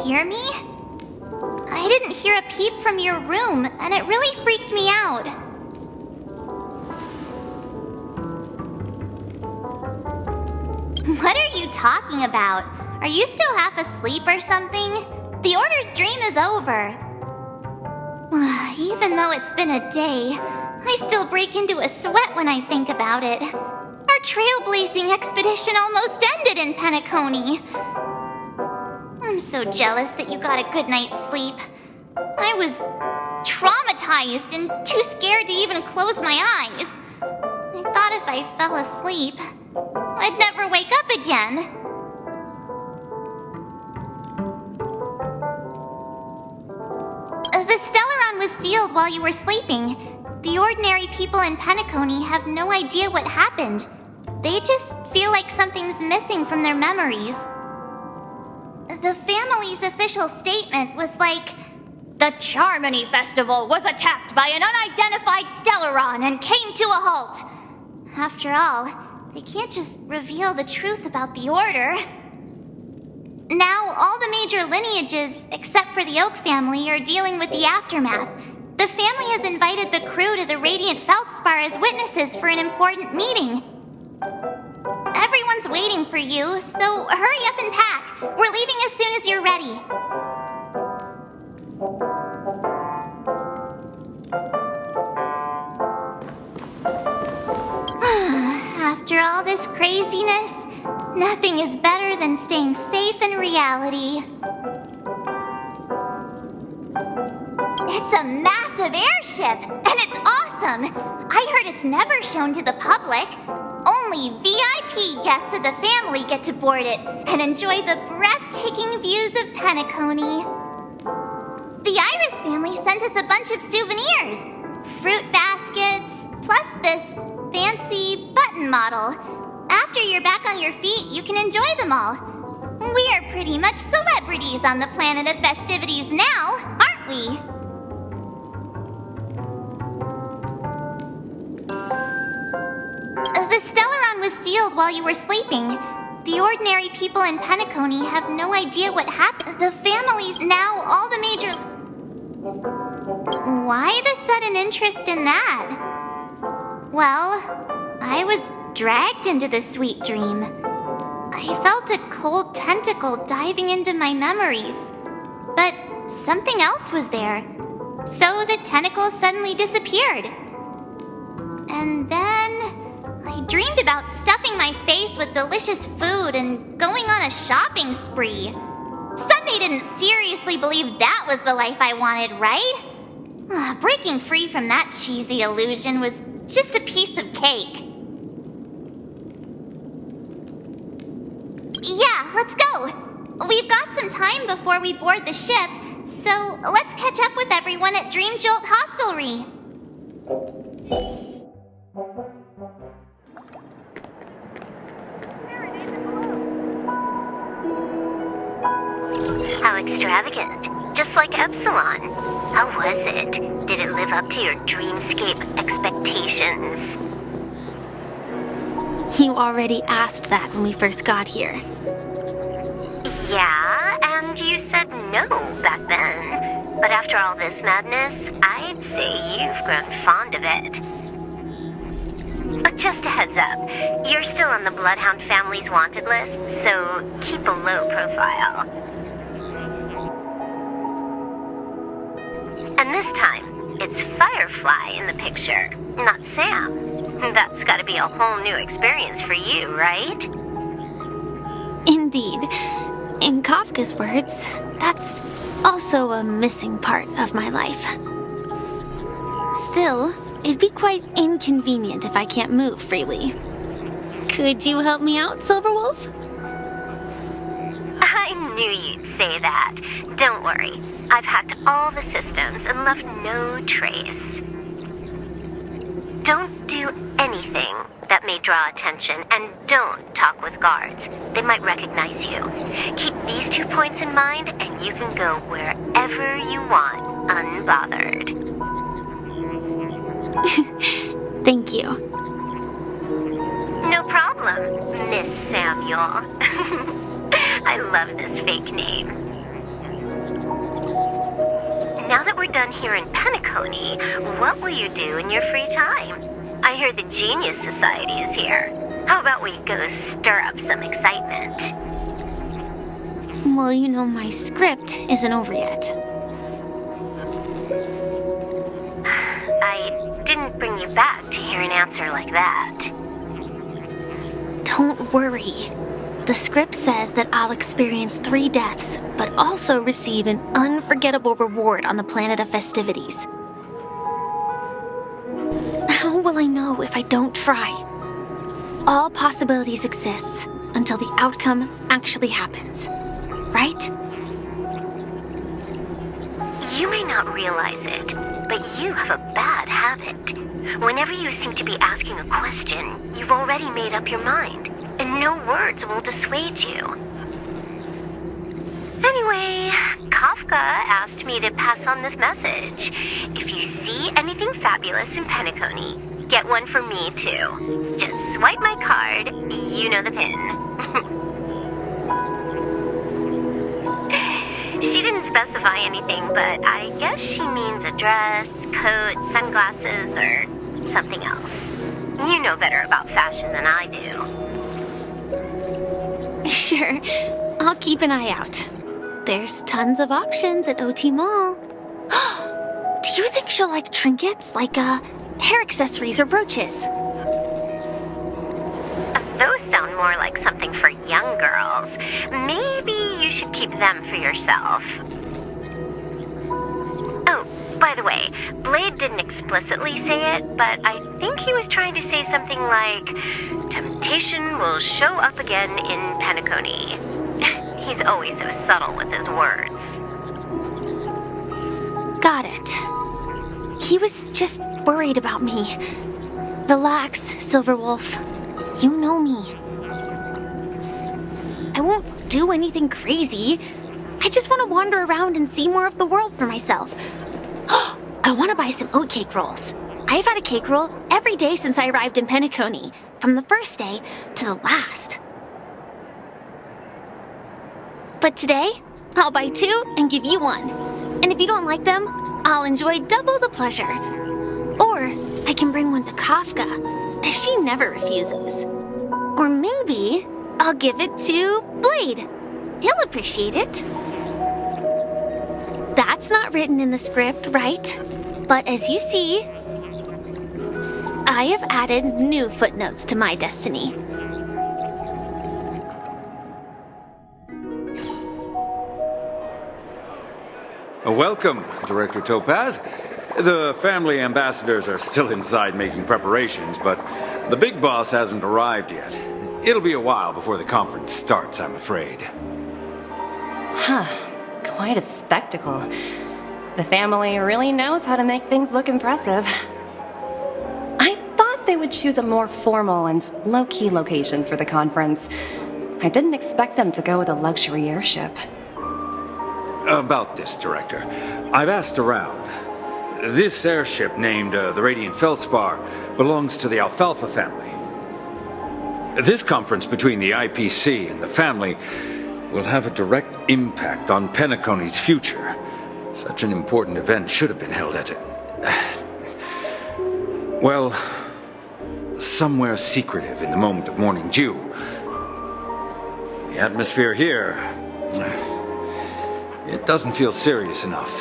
Hear me? I didn't hear a peep from your room, and it really freaked me out. What are you talking about? Are you still half asleep or something? The Order's dream is over. Even though it's been a day, I still break into a sweat when I think about it. Our trailblazing expedition almost ended in Penacony. I'm so jealous that you got a good night's sleep. I was traumatized and too scared to even close my eyes. I thought if I fell asleep, I'd never wake up again. The Stellaron was sealed while you were sleeping. The ordinary people in Penacony have no idea what happened. They just feel like something's missing from their memories. The family's official statement was like, "The Charmony Festival was attacked by an unidentified Stellaron and came to a halt." After all, they can't just reveal the truth about the Order. Now, all the major lineages, except for the Oak family, are dealing with the aftermath. The family has invited the crew to the Radiant Feldspar as witnesses for an important meeting. Everyone's waiting for you, so hurry up and pack. We're leaving as soon as you're ready. After all this craziness, nothing is better than staying safe in reality. It's a massive airship, and it's awesome. I heard it's never shown to the public. Only VIP guests of the family get to board it and enjoy the breathtaking views of Penacony. The Iris family sent us a bunch of souvenirs. Fruit baskets, plus this fancy button model. After you're back on your feet, you can enjoy them all. We are pretty much celebrities on the planet of festivities now, aren't we? The Stellaron was sealed while you were sleeping. The ordinary people in Penacony have no idea what happened. The families now, all the major... Why the sudden interest in that? Well, I was dragged into the sweet dream. I felt a cold tentacle diving into my memories. But something else was there. So the tentacle suddenly disappeared. And then I dreamed about stuffing my face with delicious food and going on a shopping spree. Sunday didn't seriously believe that was the life I wanted, right? Breaking free from that cheesy illusion was just a piece of cake. Yeah, let's go. We've got some time before we board the ship, so let's catch up with everyone at Dream Jolt Hostelry. How extravagant. Just like Epsilon. How was it? Did it live up to your dreamscape expectations? You already asked that when we first got here. Yeah, and you said no back then. But after all this madness, I'd say you've grown fond of it. But just a heads up, you're still on the Bloodhound family's wanted list, so keep a low profile. And this time, it's Firefly in the picture, not Sam. That's gotta be a whole new experience for you, right? Indeed. In Kafka's words, that's also a missing part of my life. Still, it'd be quite inconvenient if I can't move freely. Could you help me out, Silverwolf? I knew you'd say that. Don't worry. I've hacked all the systems and left no trace. Don't do anything that may draw attention, and don't talk with guards. They might recognize you. Keep these 2 points in mind, and you can go wherever you want, unbothered. Thank you. No problem, Miss Samuel. I love this fake name. Now that we're done here in Penacony, what will you do in your free time? I hear the Genius Society is here. How about we go stir up some excitement? Well, you know, my script isn't over yet. I didn't bring you back to hear an answer like that. Don't worry. The script says that I'll experience 3 deaths, but also receive an unforgettable reward on the planet of festivities. How will I know if I don't try? All possibilities exist until the outcome actually happens, right? You may not realize it, but you have a bad habit. Whenever you seem to be asking a question, you've already made up your mind, and no words will dissuade you. Anyway, Kafka asked me to pass on this message. If you see anything fabulous in Penacony, get one for me too. Just swipe my card, you know the pin. She didn't specify anything, but I guess she means a dress, coat, sunglasses, or something else. You know better about fashion than I do. Sure, I'll keep an eye out. There's tons of options at OT Mall. Do you think she'll like trinkets, like hair accessories or brooches? Those sound more like something for young girls. Maybe you should keep them for yourself. Oh, by the way, Blade didn't explicitly say it, but I think he was trying to say something like, temptation will show up again in Penacony. He's always so subtle with his words. Got it. He was just worried about me. Relax, Silverwolf. You know me. I won't do anything crazy. I just want to wander around and see more of the world for myself. I want to buy some oatcake rolls. I've had a cake roll every day since I arrived in Penacony, from the first day to the last. But today, I'll buy 2 and give you 1. And if you don't like them, I'll enjoy double the pleasure. Or I can bring one to Kafka, as she never refuses. Or maybe I'll give it to Blade. He'll appreciate it. That's not written in the script, right? But as you see, I have added new footnotes to my destiny. Welcome, Director Topaz. The family ambassadors are still inside making preparations, but the big boss hasn't arrived yet. It'll be a while before the conference starts, I'm afraid. Huh. Quite a spectacle. The family really knows how to make things look impressive. I thought they would choose a more formal and low-key location for the conference. I didn't expect them to go with a luxury airship. About this, Director. I've asked around. This airship, named the Radiant Feldspar, belongs to the Alfalfa family. This conference between the IPC and the family will have a direct impact on Penacony's future. Such an important event should have been held at well, somewhere secretive in the moment of morning dew. The atmosphere here, it doesn't feel serious enough.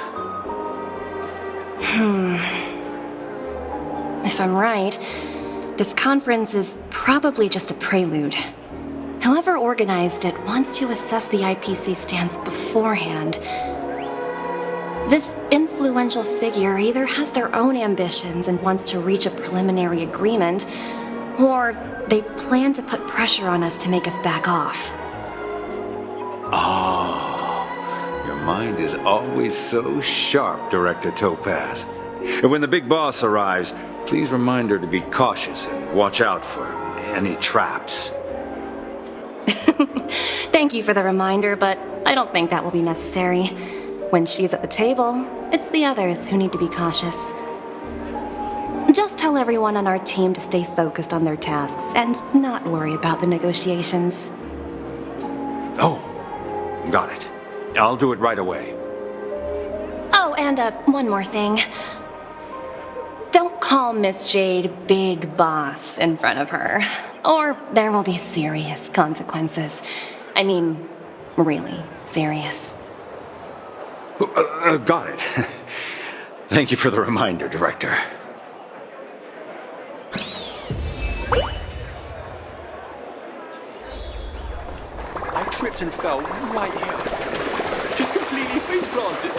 If I'm right, this conference is probably just a prelude. Whoever organized it wants to assess the IPC stance beforehand. This influential figure either has their own ambitions and wants to reach a preliminary agreement, or they plan to put pressure on us to make us back off. Oh, your mind is always so sharp, Director Topaz. And when the big boss arrives, please remind her to be cautious and watch out for any traps. Thank you for the reminder, but I don't think that will be necessary. When she's at the table, it's the others who need to be cautious. Just tell everyone on our team to stay focused on their tasks and not worry about the negotiations. Oh, got it. I'll do it right away. Oh, and one more thing. Don't call Miss Jade Big Boss in front of her, or there will be serious consequences. I mean, really serious. Got it. Thank you for the reminder, Director. I tripped and fell right here. Just completely face planted.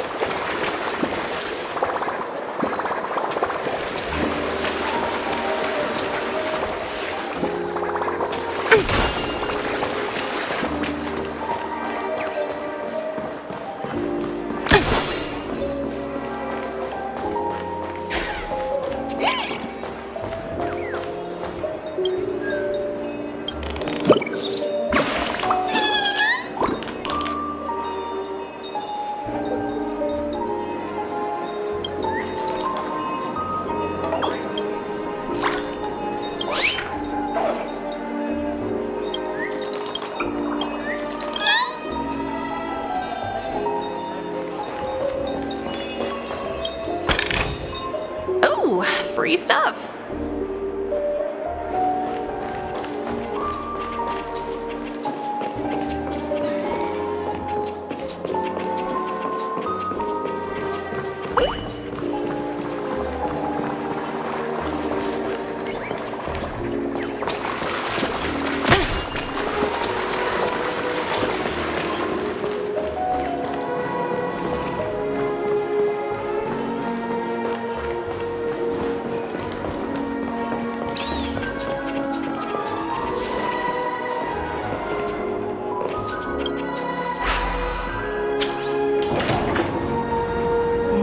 Free stuff.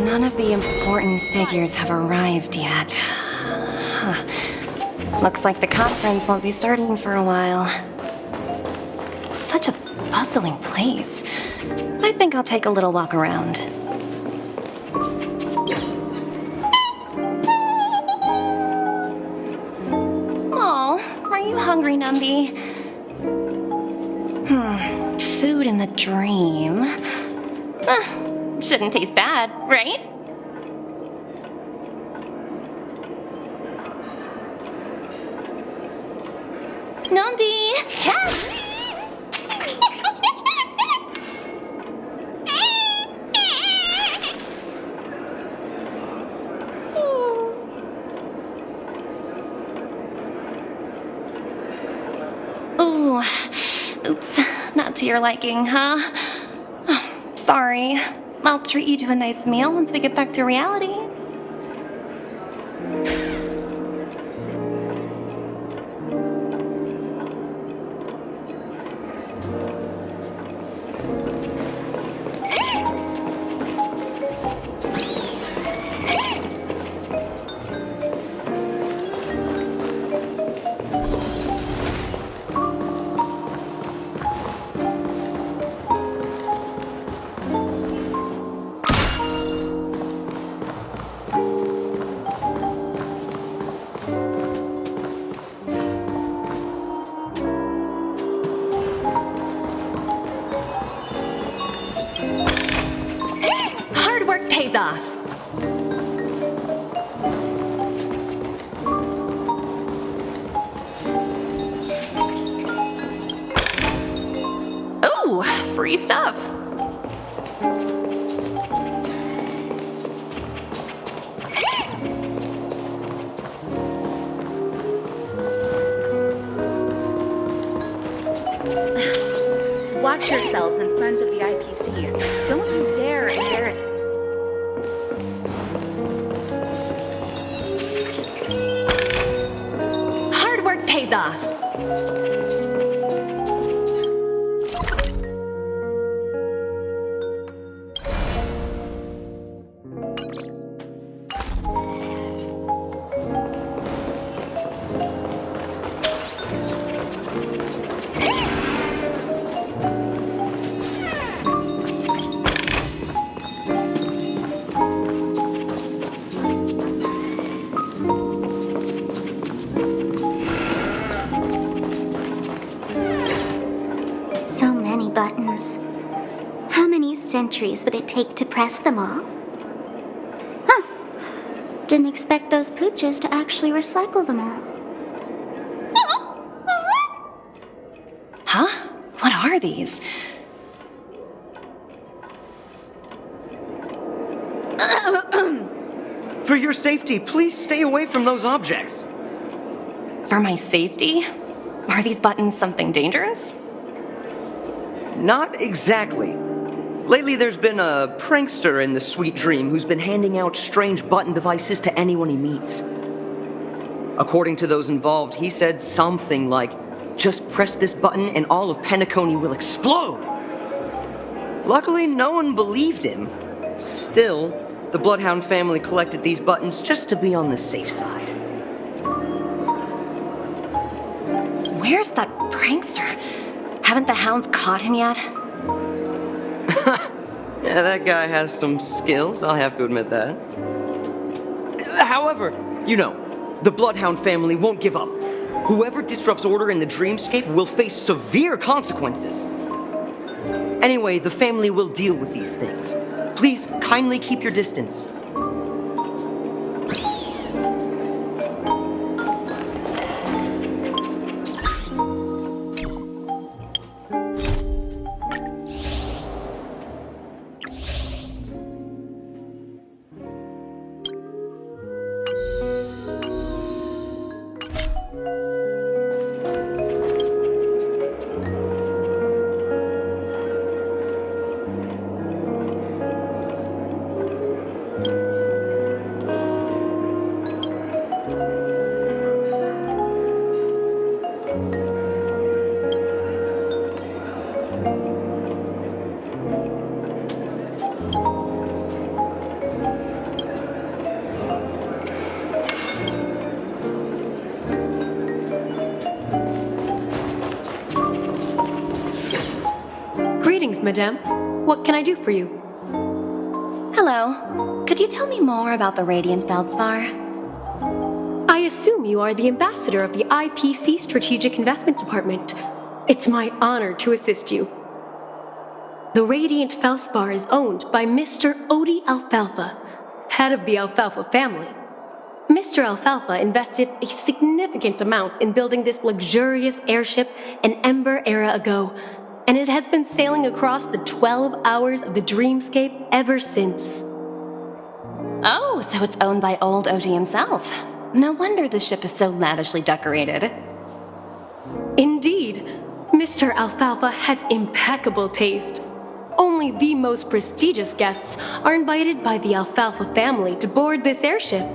None of the important figures have arrived yet. Huh. Looks like the conference won't be starting for a while. Such a bustling place. I think I'll take a little walk around. Oh, are you hungry, Numby? Food in the dream. Shouldn't taste bad, right? Numby! Catch! Ooh, oops, not to your liking, huh? Sorry. I'll treat you to a nice meal once we get back to reality. Pays off. Ooh, free stuff. Watch yourselves in front of the IPC. Don't you dare embarrass me. Ease off. So many buttons. How many centuries would it take to press them all? Huh. Didn't expect those pooches to actually recycle them all. Huh? What are these? For your safety, please stay away from those objects. For my safety? Are these buttons something dangerous? Not exactly. Lately, there's been a prankster in the Sweet Dream who's been handing out strange button devices to anyone he meets. According to those involved, he said something like, "Just press this button and all of Penacony will explode." Luckily, no one believed him. Still, the Bloodhound family collected these buttons just to be on the safe side. Where's that prankster? Haven't the hounds caught him yet? Yeah, that guy has some skills, I'll have to admit that. However, the Bloodhound family won't give up. Whoever disrupts order in the dreamscape will face severe consequences. Anyway, the family will deal with these things. Please kindly keep your distance. Greetings, madame. What can I do for you? Hello. Could you tell me more about the Radiant Feldspar? I assume you are the ambassador of the IPC Strategic Investment Department. It's my honor to assist you. The Radiant Feldspar is owned by Mr. Odie Alfalfa, head of the Alfalfa family. Mr. Alfalfa invested a significant amount in building this luxurious airship an Ember era ago, and it has been sailing across the 12 hours of the dreamscape ever since. Oh, so it's owned by old Odie himself. No wonder the ship is so lavishly decorated. Indeed, Mr. Alfalfa has impeccable taste. Only the most prestigious guests are invited by the Alfalfa family to board this airship.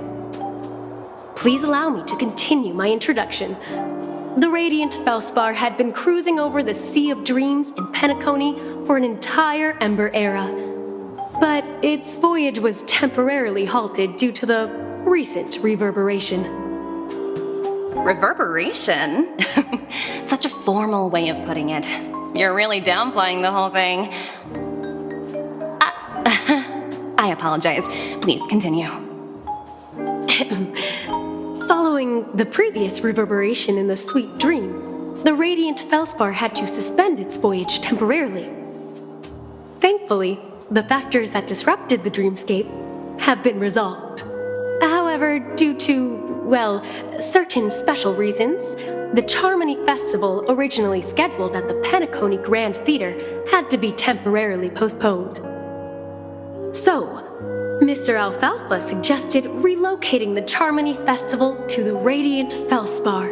Please allow me to continue my introduction. The Radiant Feldspar had been cruising over the Sea of Dreams in Penacony for an entire Ember era. But its voyage was temporarily halted due to the recent reverberation. Reverberation? Such a formal way of putting it. You're really downplaying the whole thing. I apologize. Please continue. Following the previous reverberation in the Sweet Dream, the Radiant Feldspar had to suspend its voyage temporarily. Thankfully, the factors that disrupted the dreamscape have been resolved. However, due to, certain special reasons, the Charmony Festival originally scheduled at the Penacony Grand Theater had to be temporarily postponed. So, Mr. Alfalfa suggested relocating the Charmony Festival to the Radiant Feldspar,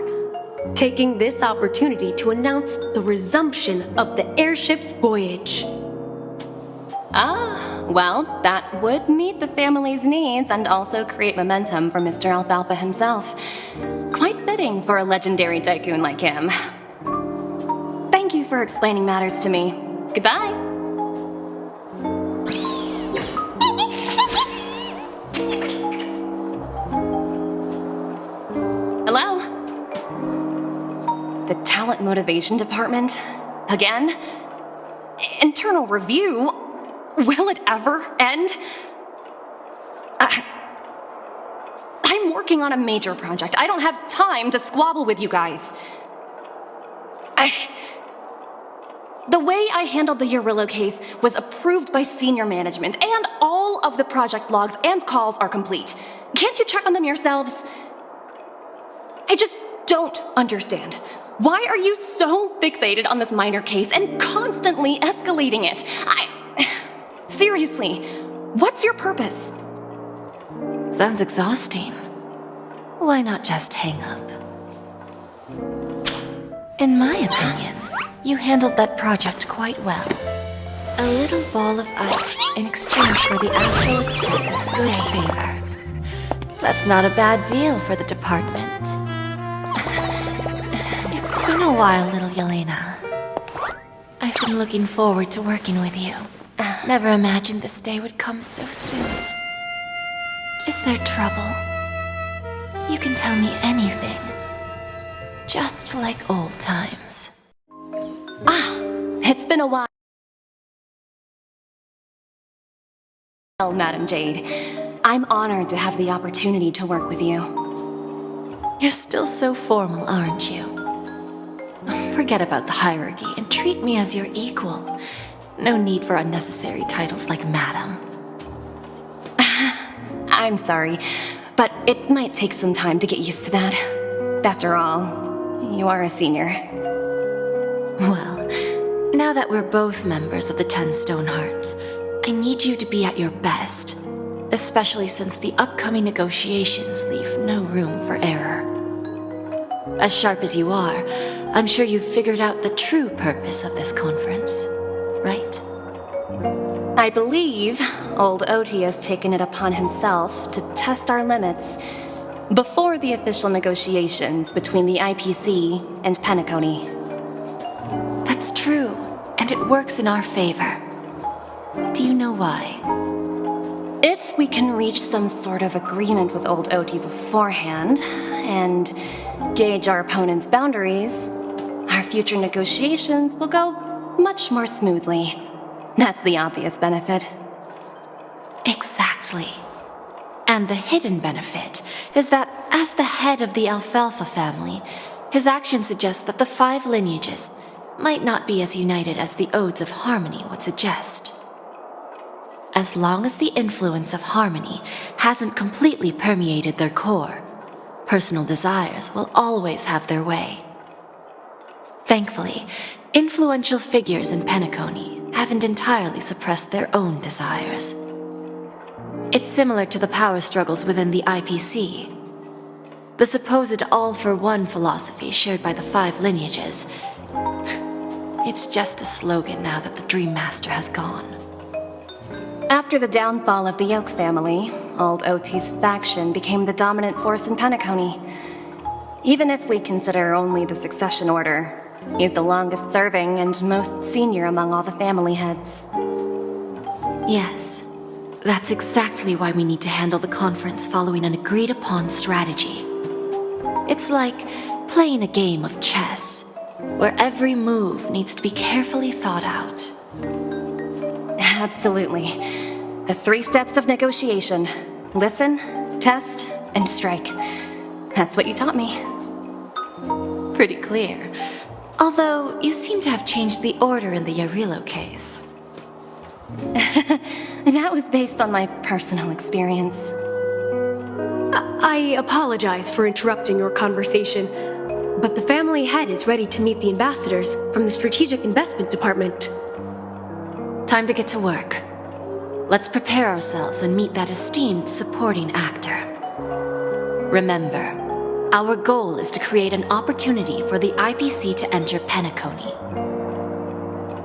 taking this opportunity to announce the resumption of the airship's voyage. Ah, well, that would meet the family's needs and also create momentum for Mr. Alfalfa himself. Quite fitting for a legendary tycoon like him. Thank you for explaining matters to me. Goodbye. Hello? The Talent Motivation Department? Again? Internal review? Will it ever end? I'm working on a major project. I don't have time to squabble with you guys. The way I handled the Urillo case was approved by senior management, and all of the project logs and calls are complete. Can't you check on them yourselves? I just don't understand. Why are you so fixated on this minor case and constantly escalating it? Seriously, what's your purpose? Sounds exhausting. Why not just hang up? In my opinion, you handled that project quite well. A little ball of ice in exchange for the Astral Express's good favor. That's not a bad deal for the department. It's been a while, little Yelena. I've been looking forward to working with you. Never imagined this day would come so soon. Is there trouble? You can tell me anything. Just like old times. It's been a while, Madam Jade. I'm honored to have the opportunity to work with you. You're still so formal, aren't you? Forget about the hierarchy and treat me as your equal. No need for unnecessary titles like Madam. I'm sorry, but it might take some time to get used to that. After all, you are a senior. Well, now that we're both members of the 10 Stone Hearts, I need you to be at your best, especially since the upcoming negotiations leave no room for error. As sharp as you are, I'm sure you've figured out the true purpose of this conference, right? I believe old Oti has taken it upon himself to test our limits before the official negotiations between the IPC and Penacony. That's true, and it works in our favor. Do you know why? If we can reach some sort of agreement with old Oti beforehand, and gauge our opponent's boundaries, our future negotiations will go much more smoothly. That's the obvious benefit. Exactly. And the hidden benefit is that as the head of the Alfalfa family, his actions suggest that the 5 lineages might not be as united as the Odes of Harmony would suggest. As long as the influence of Harmony hasn't completely permeated their core, personal desires will always have their way. Thankfully, influential figures in Penacony haven't entirely suppressed their own desires. It's similar to the power struggles within the IPC. The supposed all-for-one philosophy shared by the 5 lineages. It's just a slogan now that the Dream Master has gone. After the downfall of the Yoke family, old Oti's faction became the dominant force in Penacony. Even if we consider only the succession order, he's the longest serving and most senior among all the family heads. Yes, that's exactly why we need to handle the conference following an agreed-upon strategy. It's like playing a game of chess, where every move needs to be carefully thought out. Absolutely. The 3 steps of negotiation. Listen, test, and strike. That's what you taught me. Pretty clear. Although, you seem to have changed the order in the Urillo case. That was based on my personal experience. I apologize for interrupting your conversation, but the family head is ready to meet the ambassadors from the Strategic Investment Department. Time to get to work. Let's prepare ourselves and meet that esteemed supporting actor. Remember, our goal is to create an opportunity for the IPC to enter Penacony.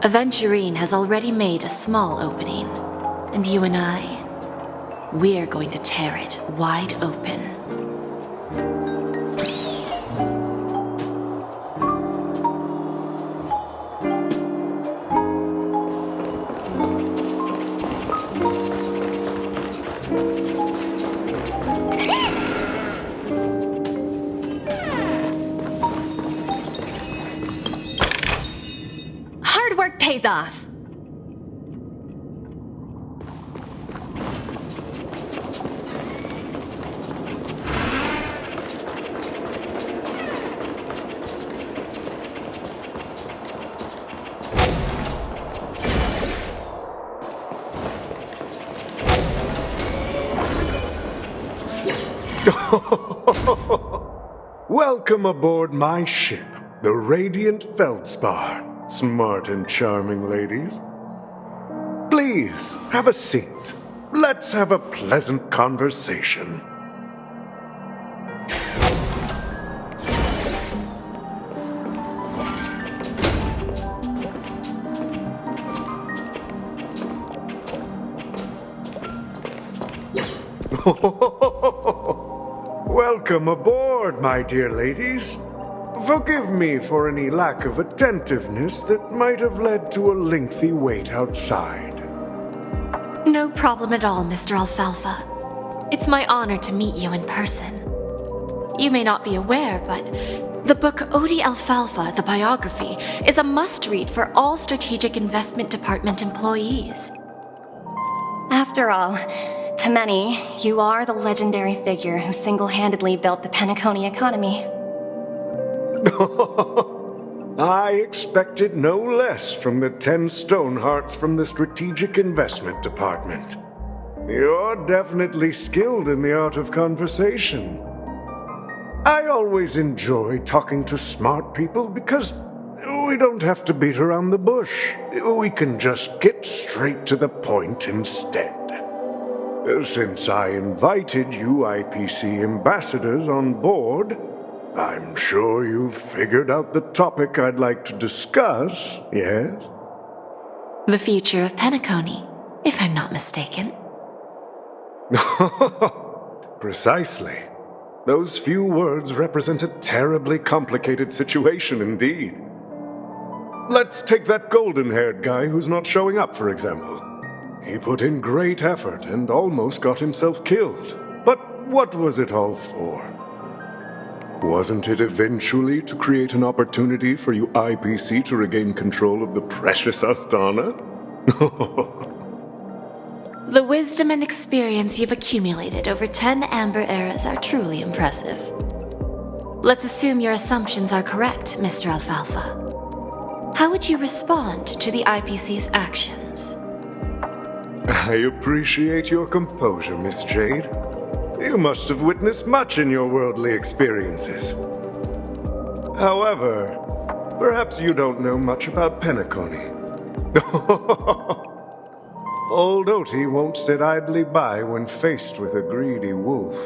Aventurine has already made a small opening, And you and I, we're going to tear it wide open. Hard work pays off. Welcome aboard my ship, the Radiant Feldspar. Smart and charming ladies. Please, have a seat. Let's have a pleasant conversation. Welcome aboard, my dear ladies. Forgive me for any lack of attentiveness that might have led to a lengthy wait outside. No problem at all, Mr. Alfalfa. It's my honor to meet you in person. You may not be aware, but the book Odie Alfalfa, the biography, is a must-read for all Strategic Investment Department employees. After all, to many, you are the legendary figure who single-handedly built the Penacony economy. I expected no less from the 10 Stonehearts from the Strategic Investment Department. You're definitely skilled in the art of conversation. I always enjoy talking to smart people because we don't have to beat around the bush. We can just get straight to the point instead. Since I invited you IPC ambassadors on board, I'm sure you've figured out the topic I'd like to discuss, yes? The future of Penacony, if I'm not mistaken. Precisely. Those few words represent a terribly complicated situation indeed. Let's take that golden-haired guy who's not showing up, for example. He put in great effort and almost got himself killed. But what was it all for? Wasn't it eventually to create an opportunity for you IPC to regain control of the precious Astana? The wisdom and experience you've accumulated over 10 Amber Eras are truly impressive. Let's assume your assumptions are correct, Mr. Alfalfa. How would you respond to the IPC's actions? I appreciate your composure, Miss Jade. You must have witnessed much in your worldly experiences. However, perhaps you don't know much about Penacony. Old Oti won't sit idly by when faced with a greedy wolf.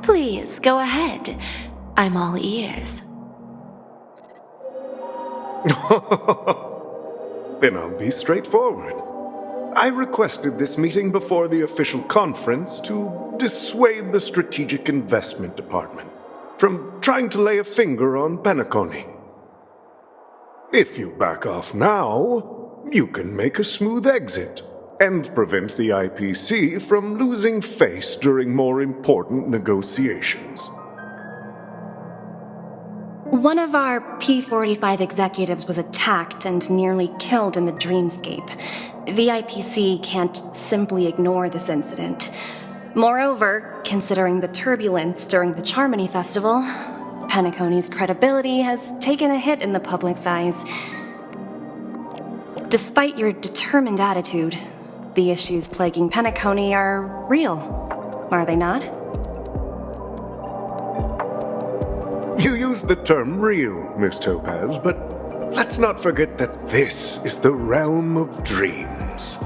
Please, go ahead. I'm all ears. Then I'll be straightforward. I requested this meeting before the official conference to dissuade the Strategic Investment Department from trying to lay a finger on Penacony. If you back off now, you can make a smooth exit and prevent the IPC from losing face during more important negotiations. One of our P-45 executives was attacked and nearly killed in the dreamscape. The IPC can't simply ignore this incident. Moreover, considering the turbulence during the Charmony Festival, Penacony's credibility has taken a hit in the public's eyes. Despite your determined attitude, the issues plaguing Penacony are real, are they not? You used the term real, Miss Topaz, but let's not forget that this is the realm of dreams.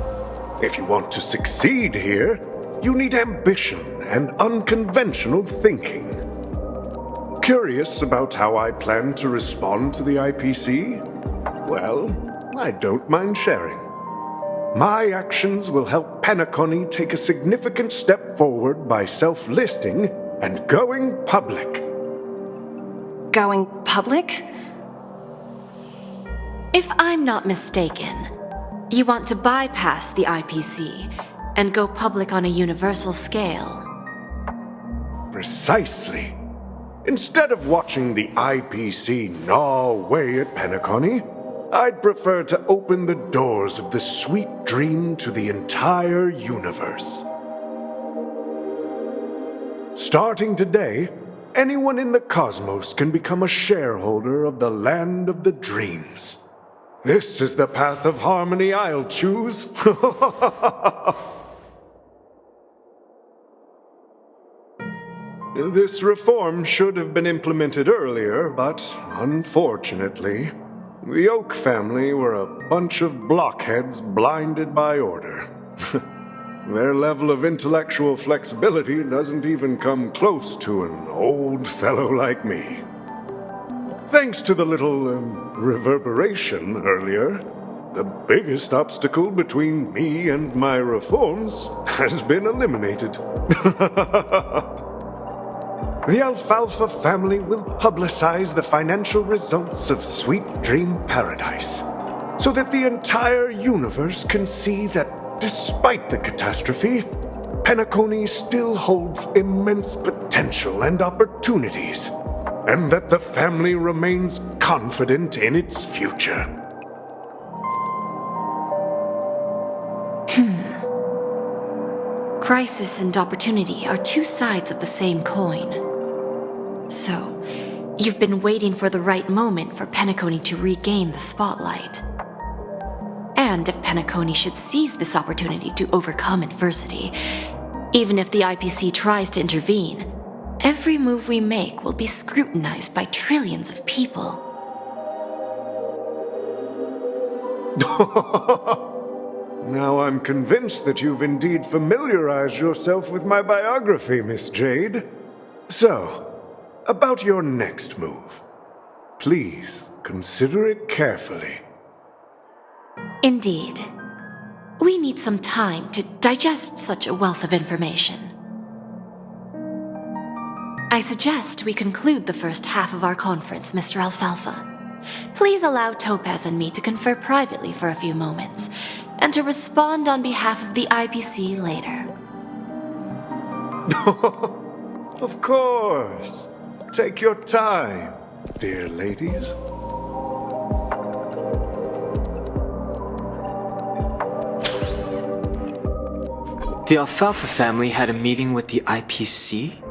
If you want to succeed here, you need ambition and unconventional thinking. Curious about how I plan to respond to the IPC? Well, I don't mind sharing. My actions will help Penacony take a significant step forward by self-listing and going public. Going public? If I'm not mistaken, you want to bypass the IPC and go public on a universal scale. Precisely. Instead of watching the IPC gnaw away at Penacony, I'd prefer to open the doors of the sweet dream to the entire universe. Starting today, anyone in the cosmos can become a shareholder of the land of the dreams. This is the path of harmony I'll choose. This reform should have been implemented earlier, but unfortunately, the Oak family were a bunch of blockheads blinded by order. Their level of intellectual flexibility doesn't even come close to an old fellow like me. Thanks to the little reverberation earlier, the biggest obstacle between me and my reforms has been eliminated. The Alfalfa family will publicize the financial results of Sweet Dream Paradise, so that the entire universe can see that despite the catastrophe, Penacony still holds immense potential and opportunities, and that the family remains confident in its future. Crisis and opportunity are two sides of the same coin. So, you've been waiting for the right moment for Penacony to regain the spotlight. And if Penacony should seize this opportunity to overcome adversity, even if the IPC tries to intervene, every move we make will be scrutinized by trillions of people. Now I'm convinced that you've indeed familiarized yourself with my biography, Miss Jade. So, about your next move. Please consider it carefully. Indeed. We need some time to digest such a wealth of information. I suggest we conclude the first half of our conference, Mr. Alfalfa. Please allow Topaz and me to confer privately for a few moments, and to respond on behalf of the IPC later. Of course. Take your time, dear ladies. The Alfalfa family had a meeting with the IPC?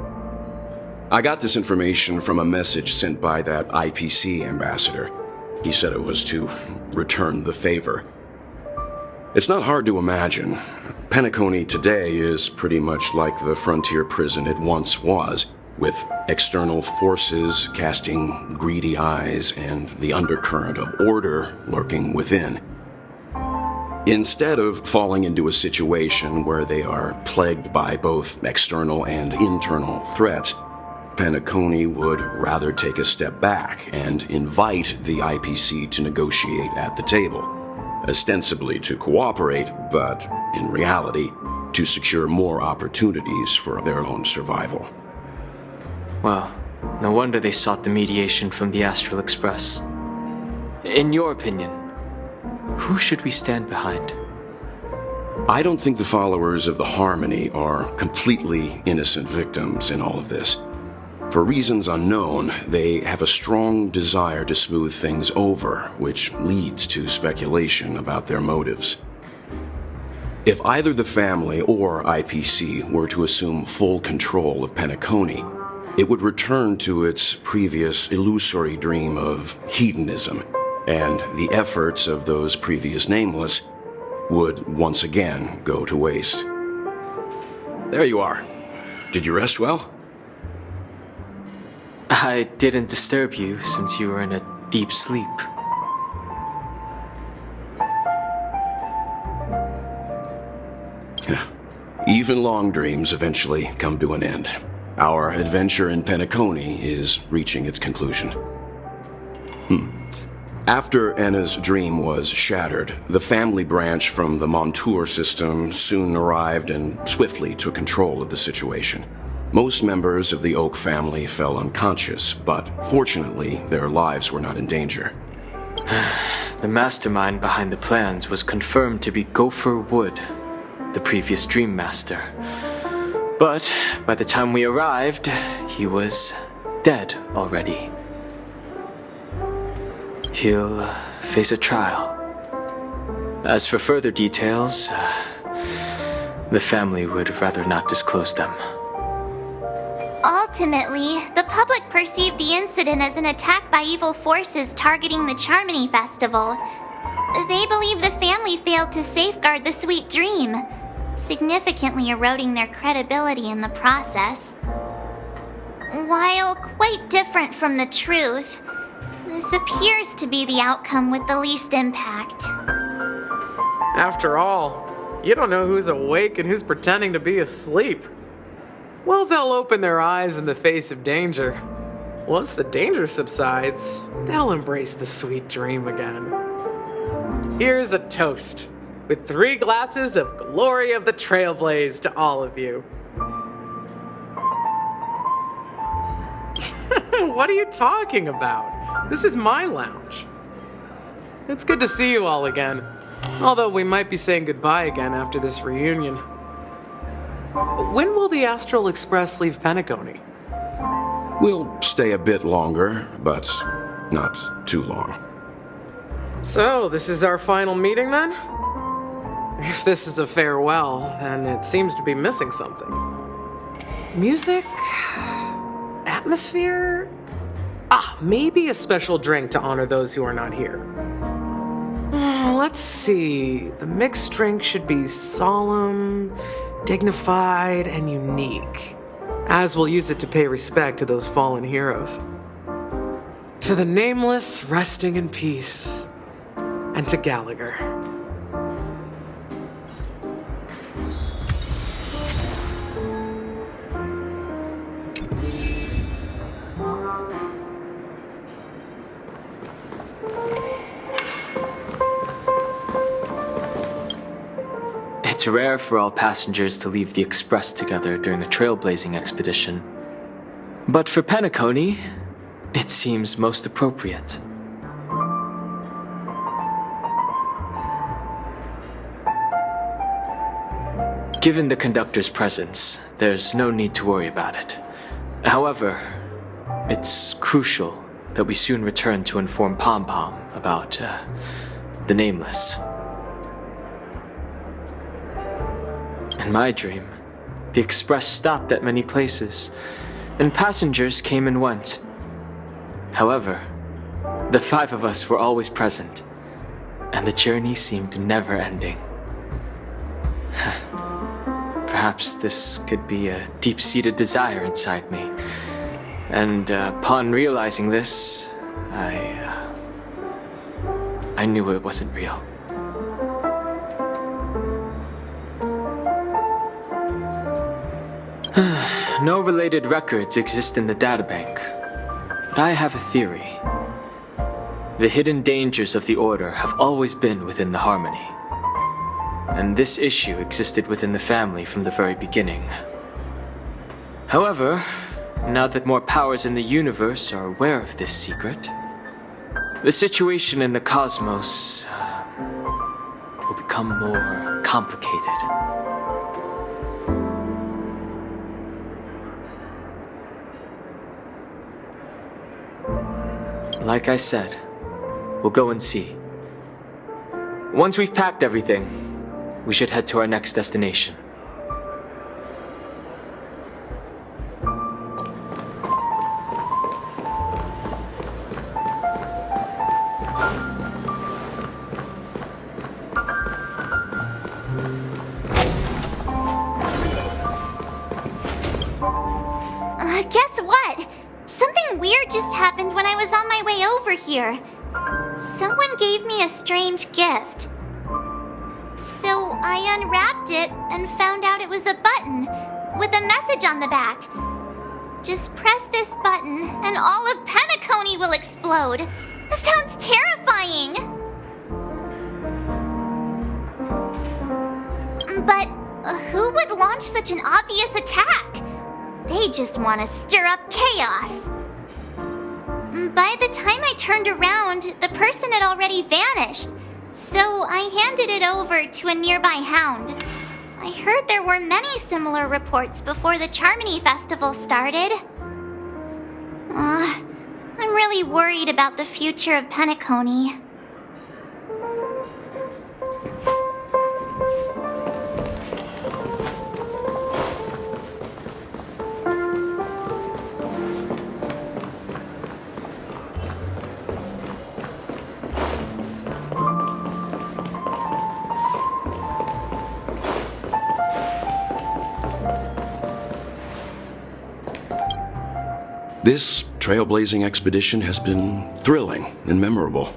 I got this information from a message sent by that IPC ambassador. He said it was to return the favor. It's not hard to imagine. Penacony today is pretty much like the frontier prison it once was, with external forces casting greedy eyes and the undercurrent of order lurking within. Instead of falling into a situation where they are plagued by both external and internal threats, Penacony would rather take a step back and invite the IPC to negotiate at the table, ostensibly to cooperate, but in reality, to secure more opportunities for their own survival. Well, no wonder they sought the mediation from the Astral Express. In your opinion, who should we stand behind? I don't think the followers of the Harmony are completely innocent victims in all of this. For reasons unknown, they have a strong desire to smooth things over, which leads to speculation about their motives. If either the family or IPC were to assume full control of Penacony, it would return to its previous illusory dream of hedonism, and the efforts of those previous nameless would once again go to waste. There you are. Did you rest well? I didn't disturb you since you were in a deep sleep. Even long dreams eventually come to an end. Our adventure in Penacony is reaching its conclusion. After Anna's dream was shattered, the family branch from the Montour system soon arrived and swiftly took control of the situation. Most members of the Oak family fell unconscious, but fortunately, their lives were not in danger. The mastermind behind the plans was confirmed to be Gopher Wood, the previous Dream Master. But by the time we arrived, he was dead already. He'll face a trial. As for further details, the family would rather not disclose them. Ultimately, the public perceived the incident as an attack by evil forces targeting the Charmony Festival. They believe the family failed to safeguard the sweet dream, significantly eroding their credibility in the process. While quite different from the truth, this appears to be the outcome with the least impact. After all, you don't know who's awake and who's pretending to be asleep. Well, they'll open their eyes in the face of danger. Once the danger subsides, they'll embrace the sweet dream again. Here's a toast, with 3 glasses of Glory of the Trailblaze to all of you. What are you talking about? This is my lounge. It's good to see you all again, although we might be saying goodbye again after this reunion. When will the Astral Express leave Penacony? We'll stay a bit longer, but not too long. So, this is our final meeting then? If this is a farewell, then it seems to be missing something. Music? Atmosphere? Maybe a special drink to honor those who are not here. Let's see. The mixed drink should be solemn, dignified, and unique, as we'll use it to pay respect to those fallen heroes. To the nameless resting in peace, and to Gallagher. It's rare for all passengers to leave the Express together during a trailblazing expedition. But for Penacony, it seems most appropriate. Given the conductor's presence, there's no need to worry about it. However, it's crucial that we soon return to inform Pom Pom about the Nameless. In my dream, the Express stopped at many places, and passengers came and went. However, the 5 of us were always present, and the journey seemed never ending. Perhaps this could be a deep-seated desire inside me, and upon realizing this, I knew it wasn't real. No related records exist in the databank, but I have a theory. The hidden dangers of the Order have always been within the Harmony, and this issue existed within the family from the very beginning. However, now that more powers in the universe are aware of this secret, the situation in the cosmos will become more complicated. Like I said, we'll go and see. Once we've packed everything, we should head to our next destination. Guess what? Something weird just happened when I was on my way over here. Someone gave me a strange gift. So, I unwrapped it and found out it was a button with a message on the back. Just press this button and all of Penacony will explode. This sounds terrifying. But who would launch such an obvious attack? They just want to stir up chaos. By the time I turned around, the person had already vanished, so I handed it over to a nearby hound. I heard there were many similar reports before the Charmony Festival started. I'm really worried about the future of Penacony. This trailblazing expedition has been thrilling and memorable.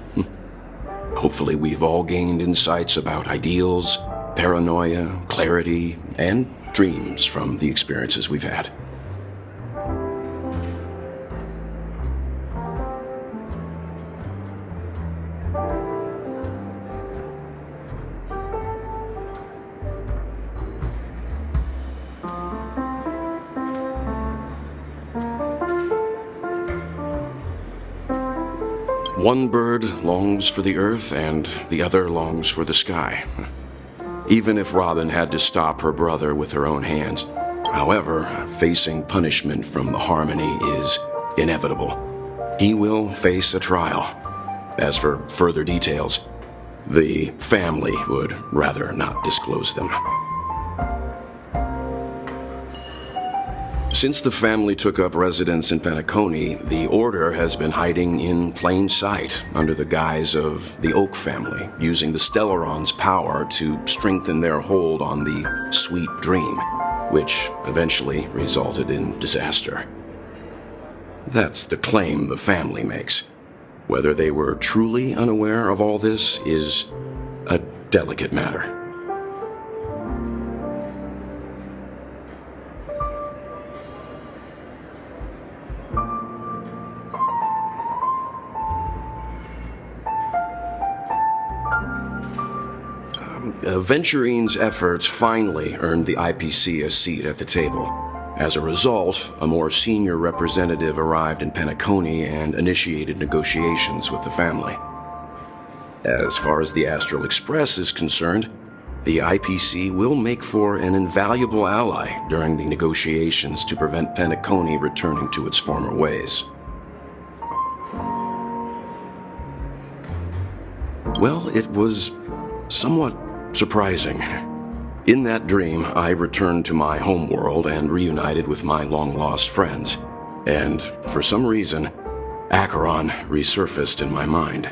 Hopefully we've all gained insights about ideals, paranoia, clarity, and dreams from the experiences we've had. One bird longs for the earth and the other longs for the sky. Even if Robin had to stop her brother with her own hands. However, facing punishment from the Harmony is inevitable. He will face a trial. As for further details, the family would rather not disclose them. Since the family took up residence in Penacony, the Order has been hiding in plain sight under the guise of the Oak family, using the Stellaron's power to strengthen their hold on the Sweet Dream, which eventually resulted in disaster. That's the claim the family makes. Whether they were truly unaware of all this is a delicate matter. Venturine's efforts finally earned the IPC a seat at the table. As a result, a more senior representative arrived in Penacony and initiated negotiations with the family. As far as the Astral Express is concerned, the IPC will make for an invaluable ally during the negotiations to prevent Penacony returning to its former ways. Well, it was somewhat surprising. In that dream, I returned to my homeworld and reunited with my long-lost friends. And for some reason, Acheron resurfaced in my mind.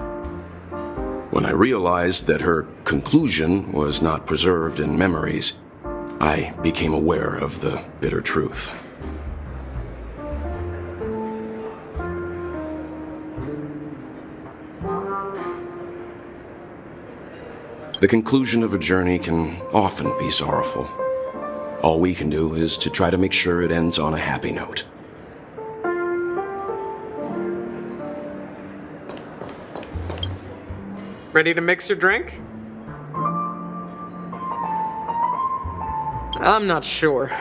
When I realized that her conclusion was not preserved in memories, I became aware of the bitter truth. The conclusion of a journey can often be sorrowful. All we can do is to try to make sure it ends on a happy note. Ready to mix your drink? I'm not sure.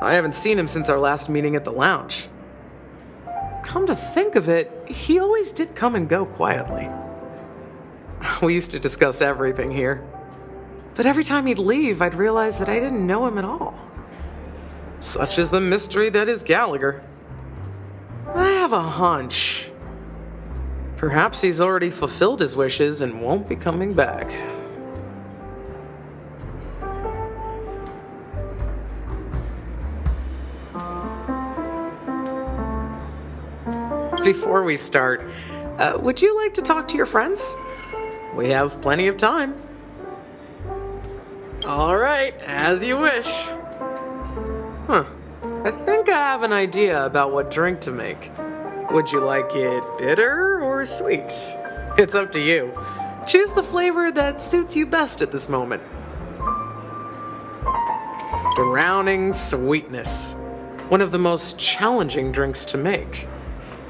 I haven't seen him since our last meeting at the lounge. Come to think of it, he always did come and go quietly. We used to discuss everything here. But every time he'd leave, I'd realize that I didn't know him at all. Such is the mystery that is Gallagher. I have a hunch. Perhaps he's already fulfilled his wishes and won't be coming back. Before we start, would you like to talk to your friends? We have plenty of time. All right, as you wish. I think I have an idea about what drink to make. Would you like it bitter or sweet? It's up to you. Choose the flavor that suits you best at this moment. drowning sweetness. One of the most challenging drinks to make.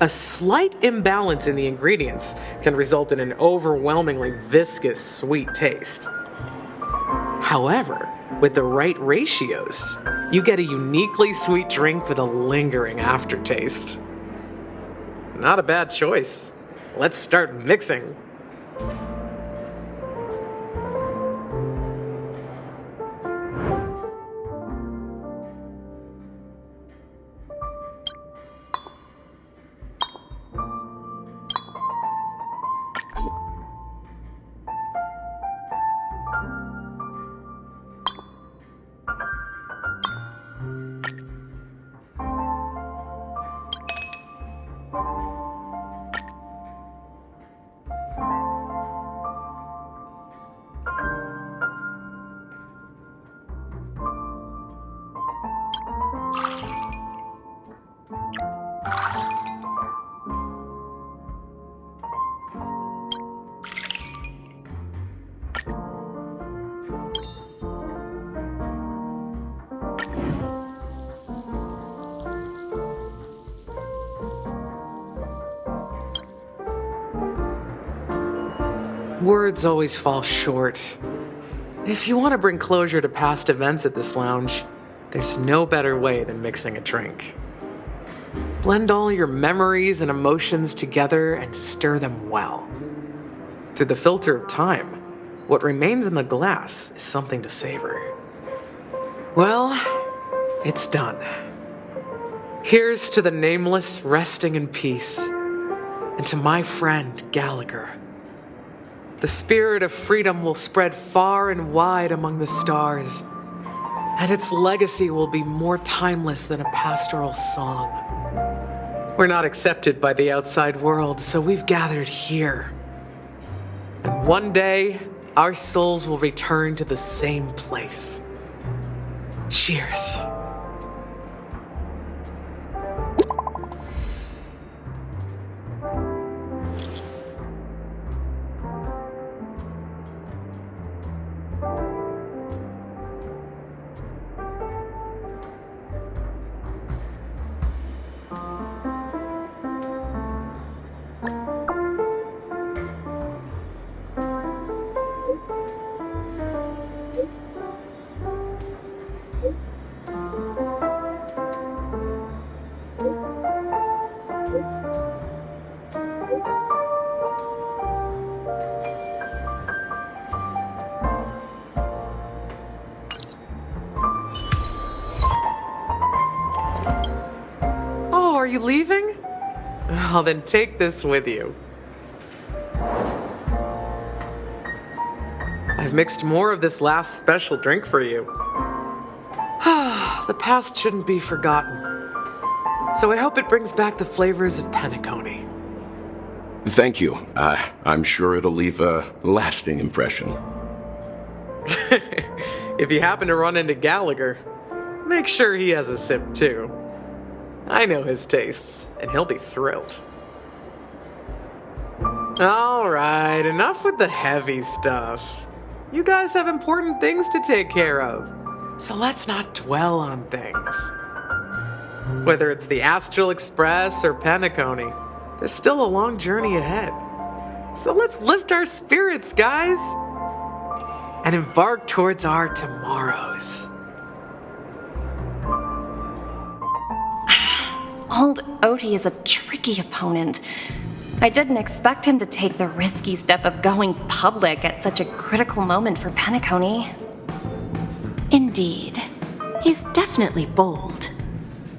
A slight imbalance in the ingredients can result in an overwhelmingly viscous sweet taste. However, with the right ratios, you get a uniquely sweet drink with a lingering aftertaste. Not a bad choice. Let's start mixing. Words always fall short. If you want to bring closure to past events at this lounge, there's no better way than mixing a drink. Blend all your memories and emotions together and stir them well. Through the filter of time, what remains in the glass is something to savor. Well, it's done. Here's to the nameless resting in peace, and to my friend Gallagher. The spirit of freedom will spread far and wide among the stars, and its legacy will be more timeless than a pastoral song. We're not accepted by the outside world, so we've gathered here. And one day, our souls will return to the same place. Cheers. Are you leaving? Well, then take this with you. I've mixed more of this last special drink for you. The past shouldn't be forgotten, so I hope it brings back the flavors of Penacony. Thank you. I'm sure it'll leave a lasting impression. If you happen to run into Gallagher, make sure he has a sip too. I know his tastes, and he'll be thrilled. Alright, enough with the heavy stuff. You guys have important things to take care of, so let's not dwell on things. Whether it's the Astral Express or Penacony, there's still a long journey ahead. So let's lift our spirits, guys, and embark towards our tomorrows. Old Odie is a tricky opponent. I didn't expect him to take the risky step of going public at such a critical moment for Penacony. Indeed. He's definitely bold.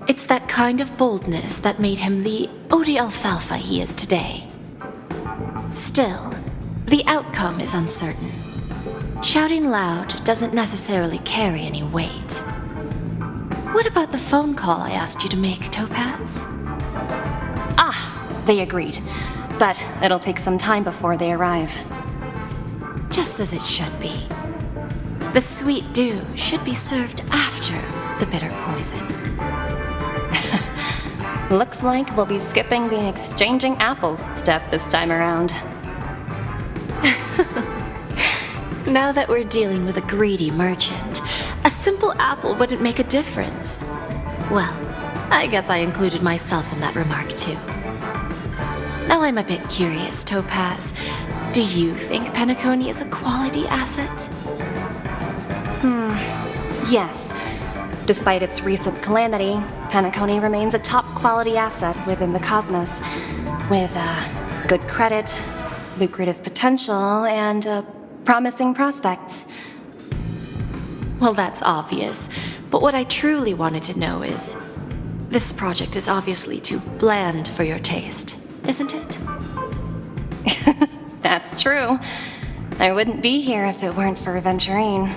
It's that kind of boldness that made him the Odie Alfalfa he is today. Still, the outcome is uncertain. Shouting loud doesn't necessarily carry any weight. What about the phone call I asked you to make, Topaz? They agreed, but it'll take some time before they arrive. Just as it should be. The sweet dew should be served after the bitter poison. Looks like we'll be skipping the exchanging apples step this time around. Now that we're dealing with a greedy merchant, a simple apple wouldn't make a difference. Well, I guess I included myself in that remark too. Now I'm a bit curious, Topaz. Do you think Penacony is a quality asset? Yes. Despite its recent calamity, Penacony remains a top quality asset within the cosmos, with good credit, lucrative potential, and promising prospects. Well, that's obvious, but what I truly wanted to know is, this project is obviously too bland for your taste, isn't it? That's true. I wouldn't be here if it weren't for Venturine.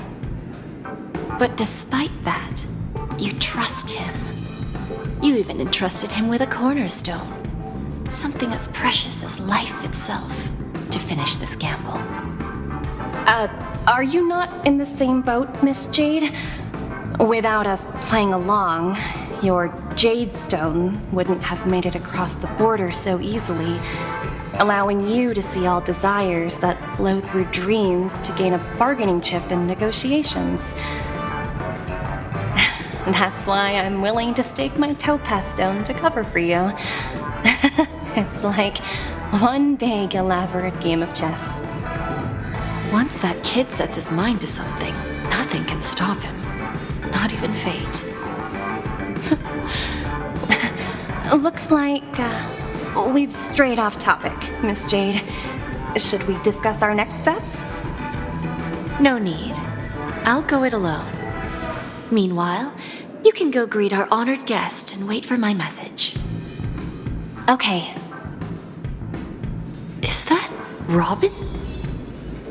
But despite that, you trust him. You even entrusted him with a cornerstone, something as precious as life itself, to finish this gamble. Are you not in the same boat, Miss Jade? Without us playing along, your Jade Stone wouldn't have made it across the border so easily, allowing you to see all desires that flow through dreams to gain a bargaining chip in negotiations. That's why I'm willing to stake my Topaz Stone to cover for you. It's like one big, elaborate game of chess. Once that kid sets his mind to something, nothing can stop him. Not even fate. Looks like we've strayed off topic, Miss Jade. Should we discuss our next steps? No need. I'll go it alone. Meanwhile, you can go greet our honored guest and wait for my message. Okay. Is that Robin?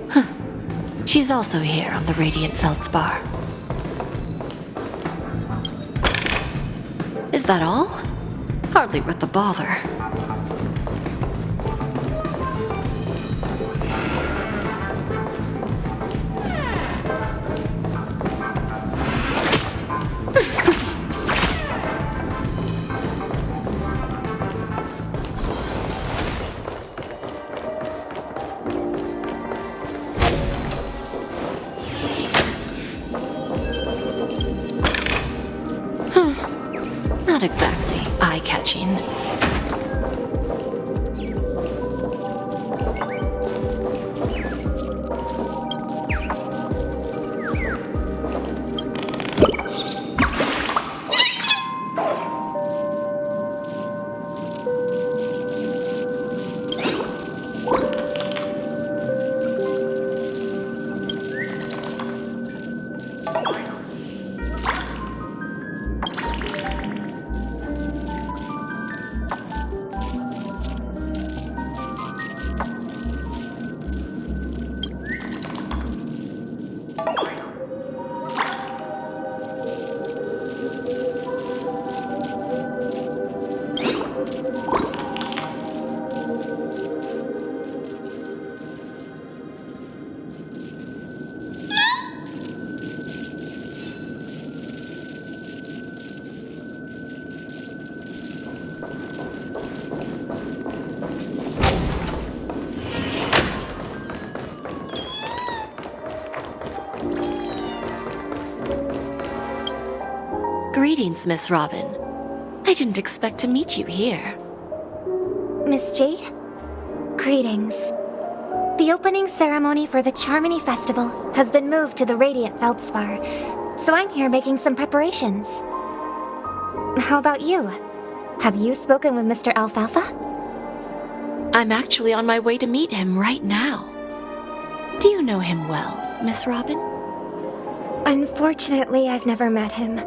Huh. She's also here on the Radiant Feldspar. Is that all? Hardly worth the bother. Not exactly eye-catching. Greetings, Miss Robin. I didn't expect to meet you here. Miss Jade? Greetings. The opening ceremony for the Charmony Festival has been moved to the Radiant Feldspar, so I'm here making some preparations. How about you? Have you spoken with Mr. Alfalfa? I'm actually on my way to meet him right now. Do you know him well, Miss Robin? Unfortunately, I've never met him.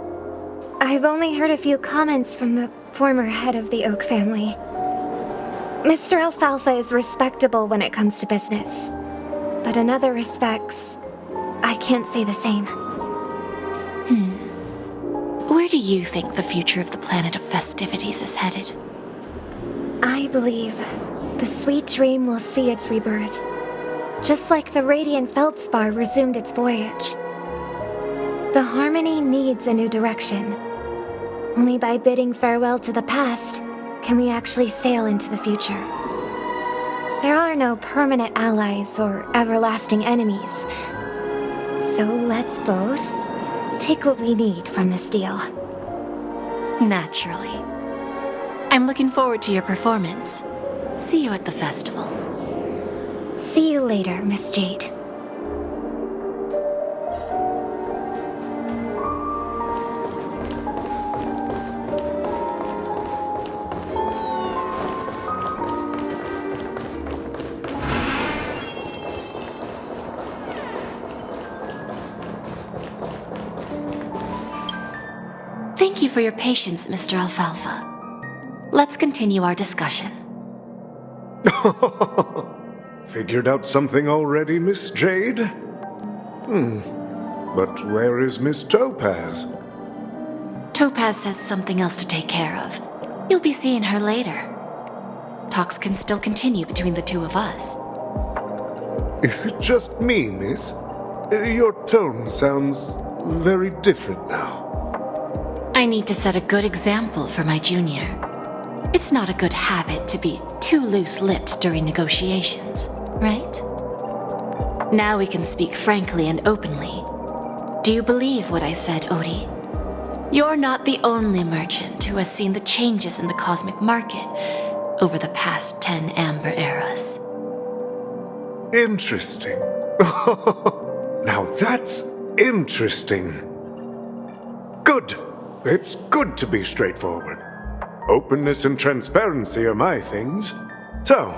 I've only heard a few comments from the former head of the Oak family. Mr. Alfalfa is respectable when it comes to business, but in other respects, I can't say the same. Where do you think the future of the planet of festivities is headed? I believe the sweet dream will see its rebirth, just like the Radiant Feldspar resumed its voyage. The Harmony needs a new direction. Only by bidding farewell to the past can we actually sail into the future. There are no permanent allies or everlasting enemies. So let's both take what we need from this deal. Naturally. I'm looking forward to your performance. See you at the festival. See you later, Miss Jade. Thank you for your patience, Mr. Alfalfa. Let's continue our discussion. Figured out something already, Miss Jade? But where is Miss Topaz? Topaz has something else to take care of. You'll be seeing her later. Talks can still continue between the two of us. Is it just me, miss? Your tone sounds very different now. I need to set a good example for my junior. It's not a good habit to be too loose-lipped during negotiations, right? Now we can speak frankly and openly. Do you believe what I said, Odie? You're not the only merchant who has seen the changes in the cosmic market over the past 10 Amber Eras. Interesting. Now that's interesting. Good. It's good to be straightforward. Openness and transparency are my things. So,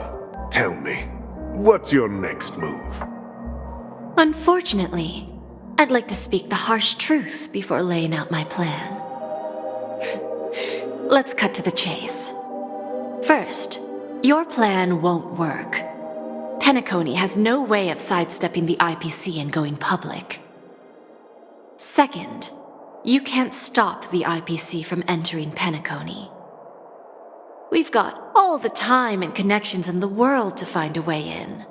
tell me, what's your next move? Unfortunately, I'd like to speak the harsh truth before laying out my plan. Let's cut to the chase. First, your plan won't work. Penacony has no way of sidestepping the IPC and going public. Second, you can't stop the IPC from entering Penacony. We've got all the time and connections in the world to find a way in.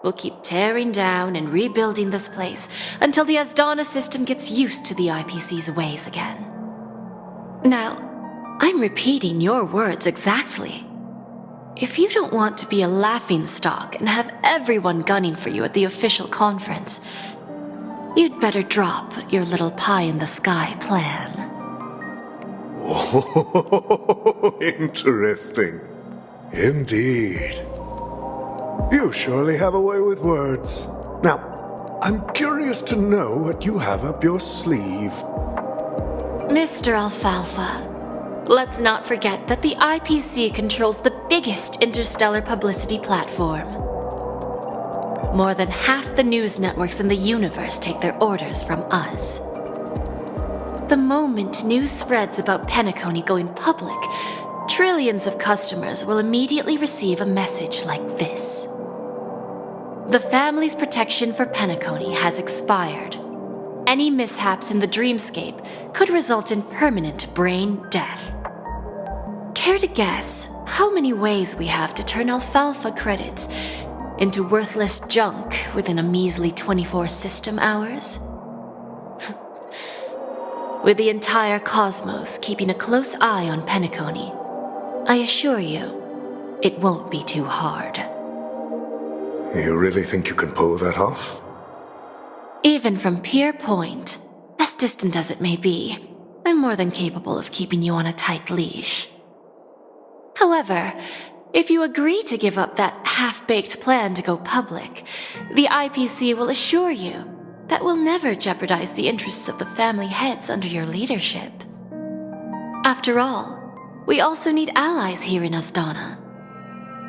We'll keep tearing down and rebuilding this place until the Asdana system gets used to the IPC's ways again. Now, I'm repeating your words exactly. If you don't want to be a laughingstock and have everyone gunning for you at the official conference, you'd better drop your little pie-in-the-sky plan. Oh, interesting. Indeed. You surely have a way with words. Now, I'm curious to know what you have up your sleeve. Mr. Alfalfa, let's not forget that the IPC controls the biggest interstellar publicity platform. More than half the news networks in the universe take their orders from us. The moment news spreads about Penacony going public, trillions of customers will immediately receive a message like this. The family's protection for Penacony has expired. Any mishaps in the dreamscape could result in permanent brain death. Care to guess how many ways we have to turn Alfalfa credits into worthless junk within a measly 24 system hours? With the entire cosmos keeping a close eye on Penacony, I assure you, it won't be too hard. You really think you can pull that off? Even from Pier Point, as distant as it may be, I'm more than capable of keeping you on a tight leash. However, if you agree to give up that half-baked plan to go public, the IPC will assure you that we'll never jeopardize the interests of the family heads under your leadership. After all, we also need allies here in Asdana.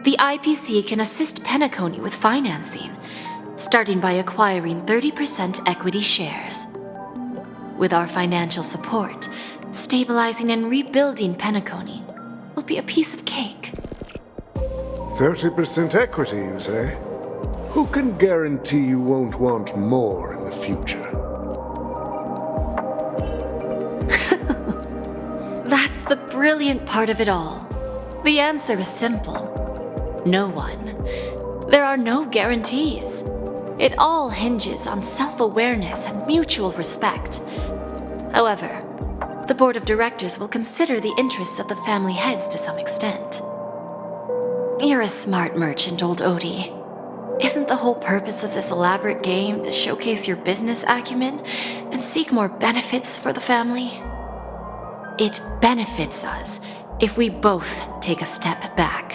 The IPC can assist Penacony with financing, starting by acquiring 30% equity shares. With our financial support, stabilizing and rebuilding Penacony will be a piece of cake. 30% equity, you say? Who can guarantee you won't want more in the future? That's the brilliant part of it all. The answer is simple. No one. There are no guarantees. It all hinges on self-awareness and mutual respect. However, the board of directors will consider the interests of the family heads to some extent. You're a smart merchant, old Odie. Isn't the whole purpose of this elaborate game to showcase your business acumen and seek more benefits for the family? It benefits us if we both take a step back.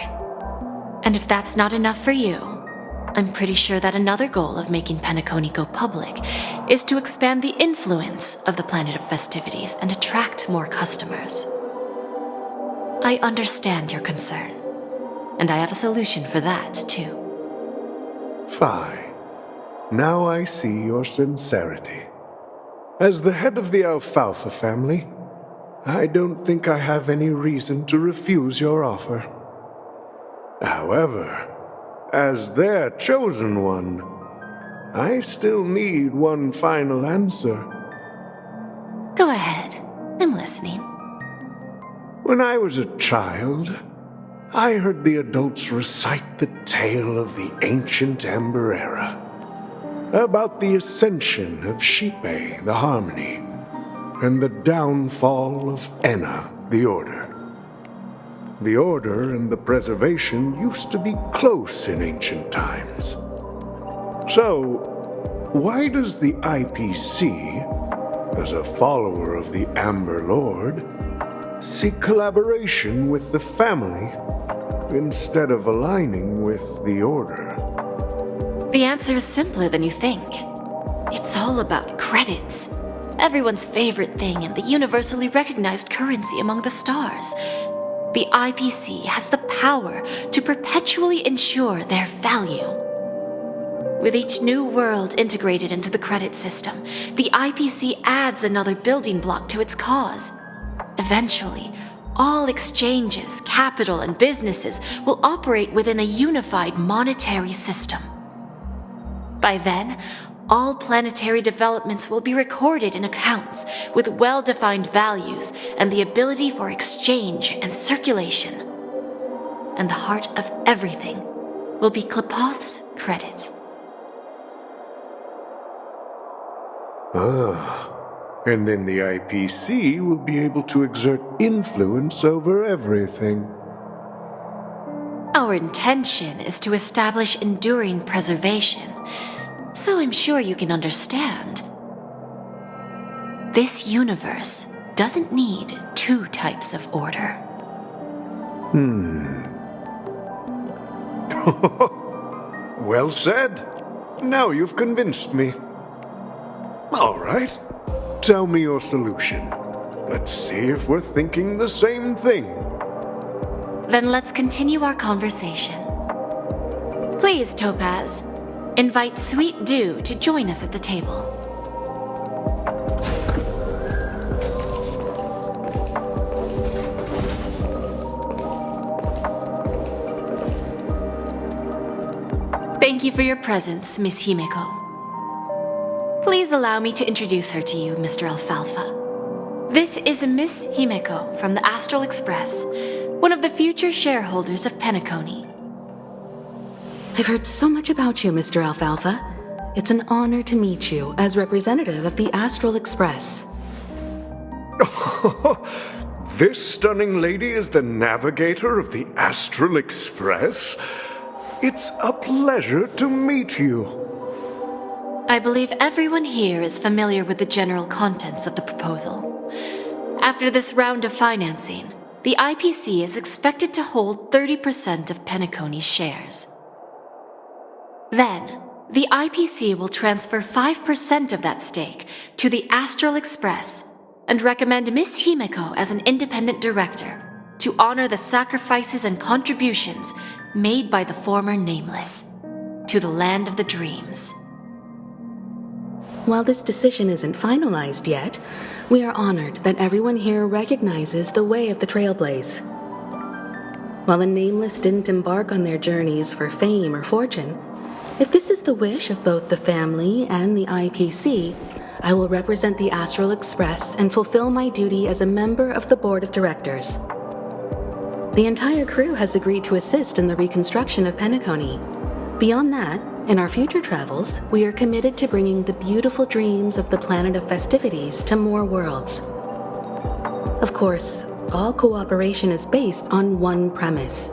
And if that's not enough for you, I'm pretty sure that another goal of making Penacony go public is to expand the influence of the Planet of Festivities and attract more customers. I understand your concern, and I have a solution for that, too. Fine. Now I see your sincerity. As the head of the Alfalfa family, I don't think I have any reason to refuse your offer. However, as their chosen one, I still need one final answer. Go ahead. I'm listening. When I was a child, I heard the adults recite the tale of the ancient Ember Era, about the ascension of Shipe, the Harmony, and the downfall of Enna, the Order. The Order and the Preservation used to be close in ancient times. So, why does the IPC, as a follower of the Amber Lord, seek collaboration with the family instead of aligning with the Order? The answer is simpler than you think. It's all about credits. Everyone's favorite thing and the universally recognized currency among the stars. The IPC has the power to perpetually ensure their value. With each new world integrated into the credit system, the IPC adds another building block to its cause. Eventually, all exchanges, capital, and businesses will operate within a unified monetary system. By then, all planetary developments will be recorded in accounts with well-defined values and the ability for exchange and circulation. And the heart of everything will be Klepoth's credit. And then the IPC will be able to exert influence over everything. Our intention is to establish enduring preservation, so I'm sure you can understand. This universe doesn't need two types of order. Well said. Now you've convinced me. All right. Tell me your solution. Let's see if we're thinking the same thing. Then let's continue our conversation. Please, Topaz, invite Sweet Dew to join us at the table. Thank you for your presence, Miss Himeko. Please allow me to introduce her to you, Mr. Alfalfa. This is Miss Himeko from the Astral Express, one of the future shareholders of Penacony. I've heard so much about you, Mr. Alfalfa. It's an honor to meet you as representative of the Astral Express. This stunning lady is the navigator of the Astral Express? It's a pleasure to meet you. I believe everyone here is familiar with the general contents of the proposal. After this round of financing, the IPC is expected to hold 30% of Penacony's shares. Then, the IPC will transfer 5% of that stake to the Astral Express and recommend Miss Himeko as an independent director to honor the sacrifices and contributions made by the former Nameless to the land of the dreams. While this decision isn't finalized yet, we are honored that everyone here recognizes the way of the Trailblaze. While the Nameless didn't embark on their journeys for fame or fortune, if this is the wish of both the family and the IPC, I will represent the Astral Express and fulfill my duty as a member of the board of directors. The entire crew has agreed to assist in the reconstruction of Penacony. Beyond that, in our future travels, we are committed to bringing the beautiful dreams of the Planet of Festivities to more worlds. Of course, all cooperation is based on one premise.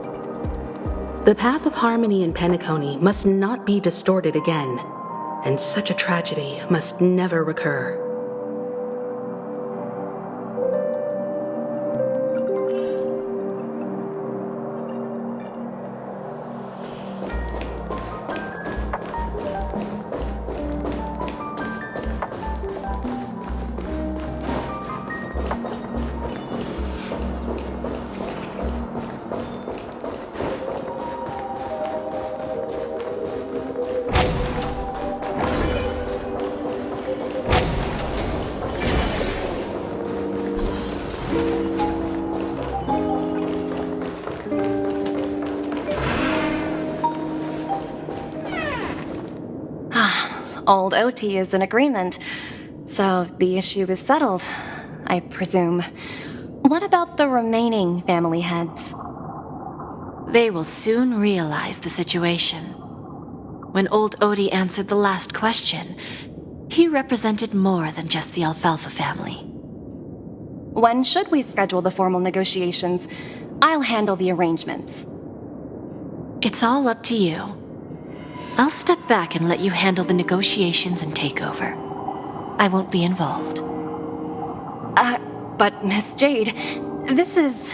The path of harmony in Penacony must not be distorted again, and such a tragedy must never recur. Old OT is in agreement, so the issue is settled, I presume. What about the remaining family heads? They will soon realize the situation. When old Odie answered the last question, he represented more than just the Alfalfa family. When should we schedule the formal negotiations? I'll handle the arrangements. It's all up to you. I'll step back and let you handle the negotiations and takeover. I won't be involved. But Miss Jade, this is...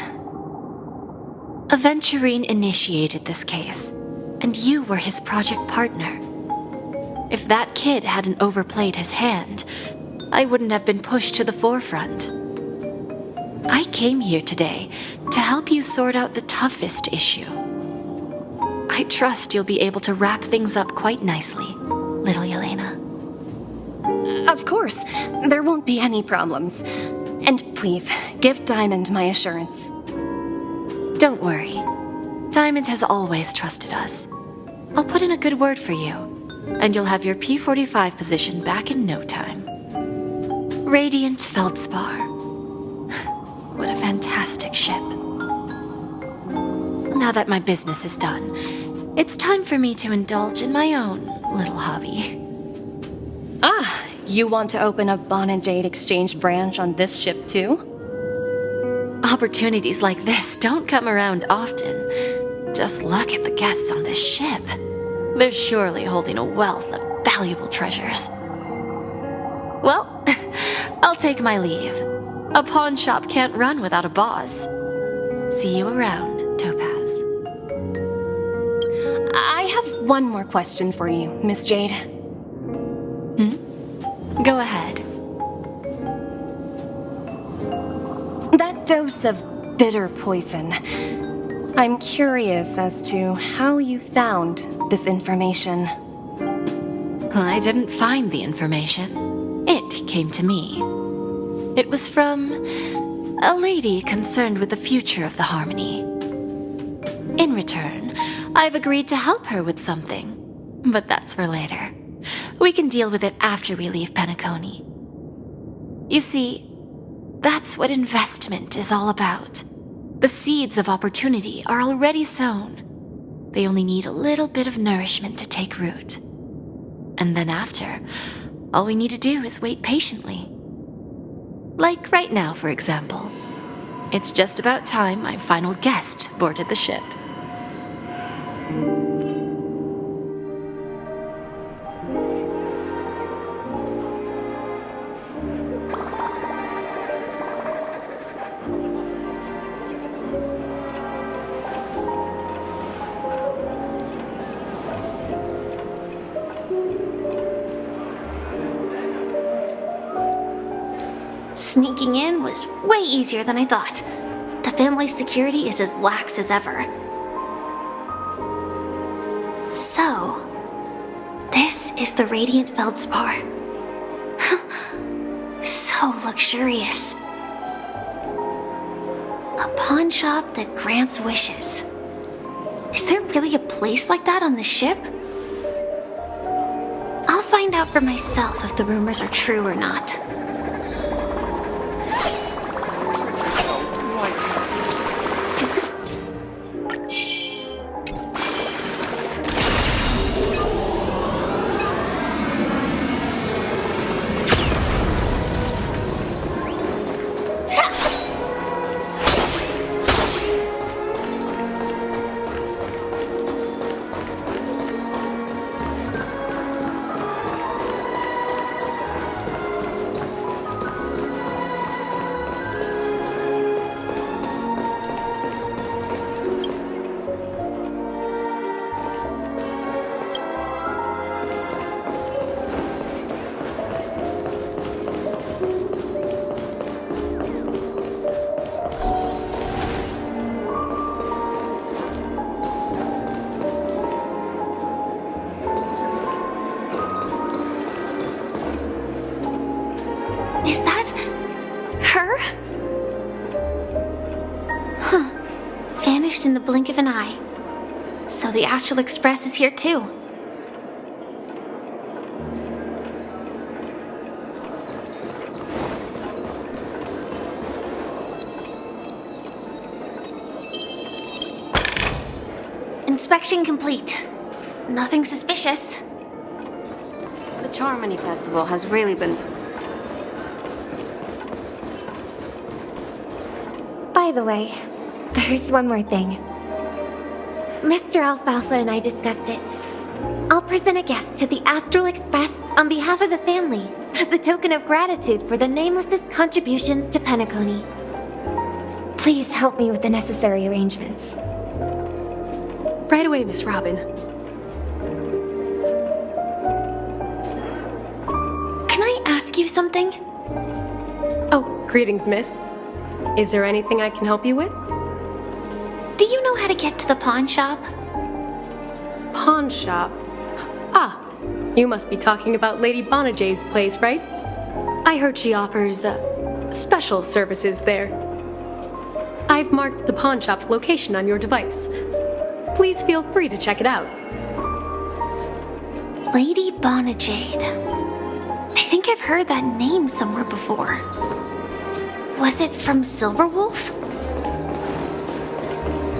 Aventurine initiated this case, and you were his project partner. If that kid hadn't overplayed his hand, I wouldn't have been pushed to the forefront. I came here today to help you sort out the toughest issue. I trust you'll be able to wrap things up quite nicely, little Yelena. Of course, there won't be any problems. And please, give Diamond my assurance. Don't worry. Diamond has always trusted us. I'll put in a good word for you, and you'll have your P-45 position back in no time. Radiant Feldspar. What a fantastic ship. Now that my business is done, it's time for me to indulge in my own little hobby. You want to open a Bon and Jade exchange branch on this ship too? Opportunities like this don't come around often. Just look at the guests on this ship. They're surely holding a wealth of valuable treasures. Well, I'll take my leave. A pawn shop can't run without a boss. See you around, Topaz. I have one more question for you, Miss Jade. Go ahead. That dose of bitter poison. I'm curious as to how you found this information. I didn't find the information. It came to me. It was from a lady concerned with the future of the Harmony. In return, I've agreed to help her with something, but that's for later. We can deal with it after we leave Penacony. You see, that's what investment is all about. The seeds of opportunity are already sown. They only need a little bit of nourishment to take root. And then after, all we need to do is wait patiently. Like right now, for example. It's just about time my final guest boarded the ship. Sneaking in was way easier than I thought. The family's security is as lax as ever. So, this is the Radiant Feldspar. So luxurious. A pawn shop that grants wishes. Is there really a place like that on the ship? I'll find out for myself if the rumors are true or not. nearby. So the Astral Express is here too. Inspection complete. Nothing suspicious. The Charmony Festival has really been... By the way, there's one more thing. Mr. Alfalfa and I discussed it. I'll present a gift to the Astral Express on behalf of the family as a token of gratitude for the Nameless's contributions to Penacony. Please help me with the necessary arrangements. Right away, Miss Robin. Can I ask you something? Oh, greetings, miss. Is there anything I can help you with? Do you know how to get to the pawn shop? Pawn shop? Ah, you must be talking about Lady Bonajade's place, right? I heard she offers, special services there. I've marked the pawn shop's location on your device. Please feel free to check it out. Lady Bonajade. I think I've heard that name somewhere before. Was it from Silverwolf?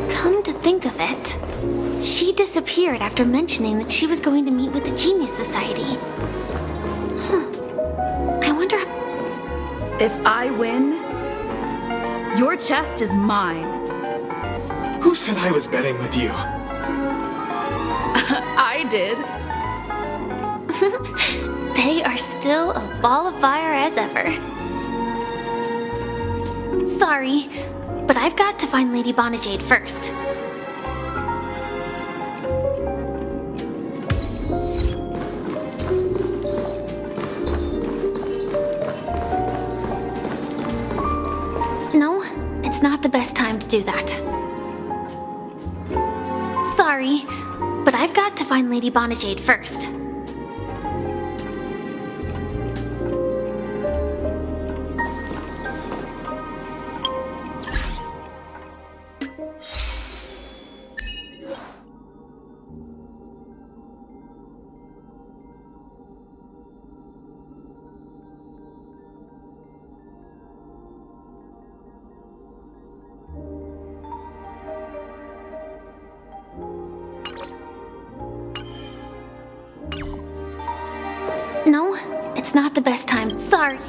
Come to think of it, she disappeared after mentioning that she was going to meet with the Genius Society. I wonder... If I win, your chest is mine. Who said I was betting with you? I did. They are still a ball of fire as ever. Sorry, but I've got to find Lady Bonajade first. No, it's not the best time to do that. Sorry, but I've got to find Lady Bonajade first. No, it's not the best time. Sorry.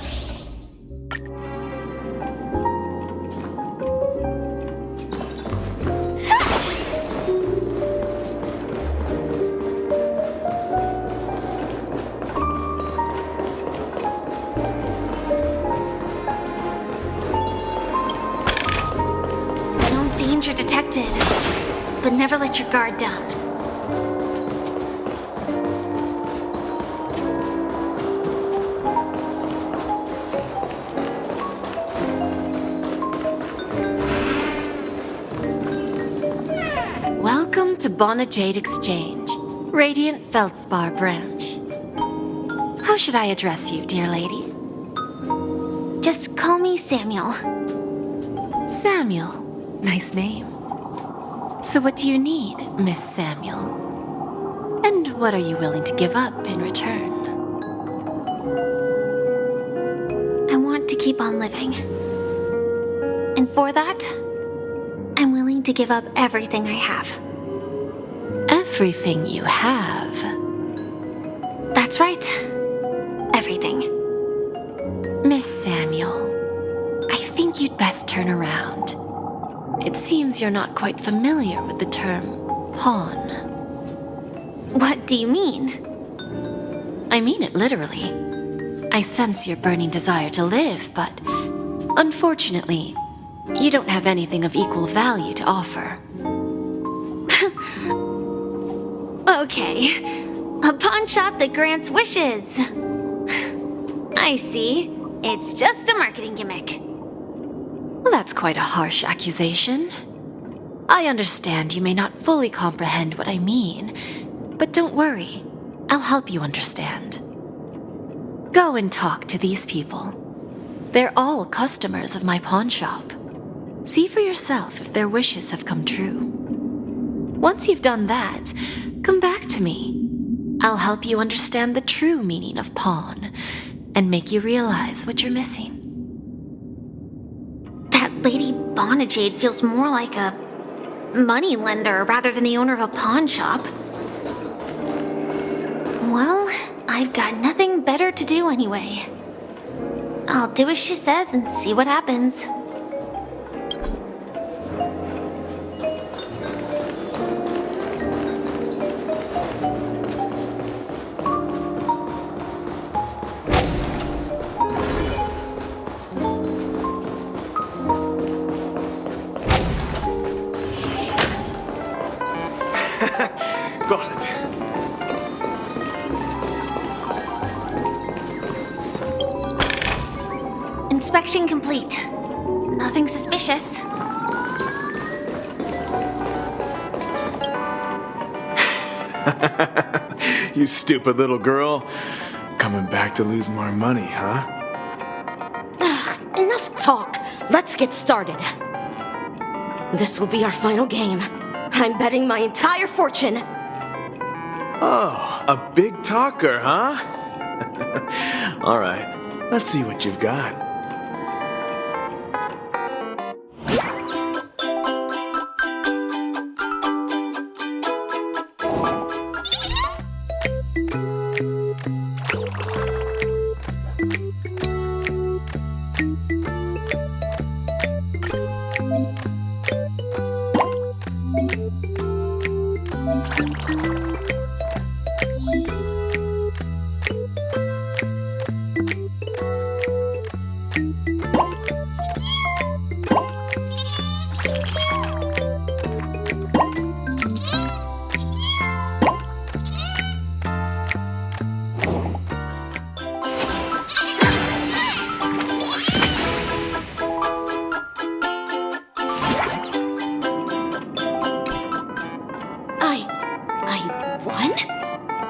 Known danger detected, but never let your guard down. Welcome to Bonajade Exchange, Radiant Feldspar Branch. How should I address you, dear lady? Just call me Samuel. Samuel. Nice name. So what do you need, Miss Samuel? And what are you willing to give up in return? I want to keep on living. And for that, I'm willing to give up everything I have. Everything you have? That's right. Everything. Miss Samuel, I think you'd best turn around. It seems you're not quite familiar with the term pawn. What do you mean? I mean it literally. I sense your burning desire to live, but unfortunately, you don't have anything of equal value to offer. Okay. A pawn shop that grants wishes. I see. It's just a marketing gimmick. Well, that's quite a harsh accusation. I understand you may not fully comprehend what I mean, but don't worry. I'll help you understand. Go and talk to these people. They're all customers of my pawn shop. See for yourself if their wishes have come true. Once you've done that, come back to me. I'll help you understand the true meaning of pawn and make you realize what you're missing. That Lady Bonajade feels more like a money lender rather than the owner of a pawn shop. Well, I've got nothing better to do anyway. I'll do as she says and see what happens. Got it. Inspection complete. Nothing suspicious. You stupid little girl. Coming back to lose more money, huh? Enough talk. Let's get started. This will be our final game. I'm betting my entire fortune. Oh, a big talker, huh? All right, let's see what you've got. I won?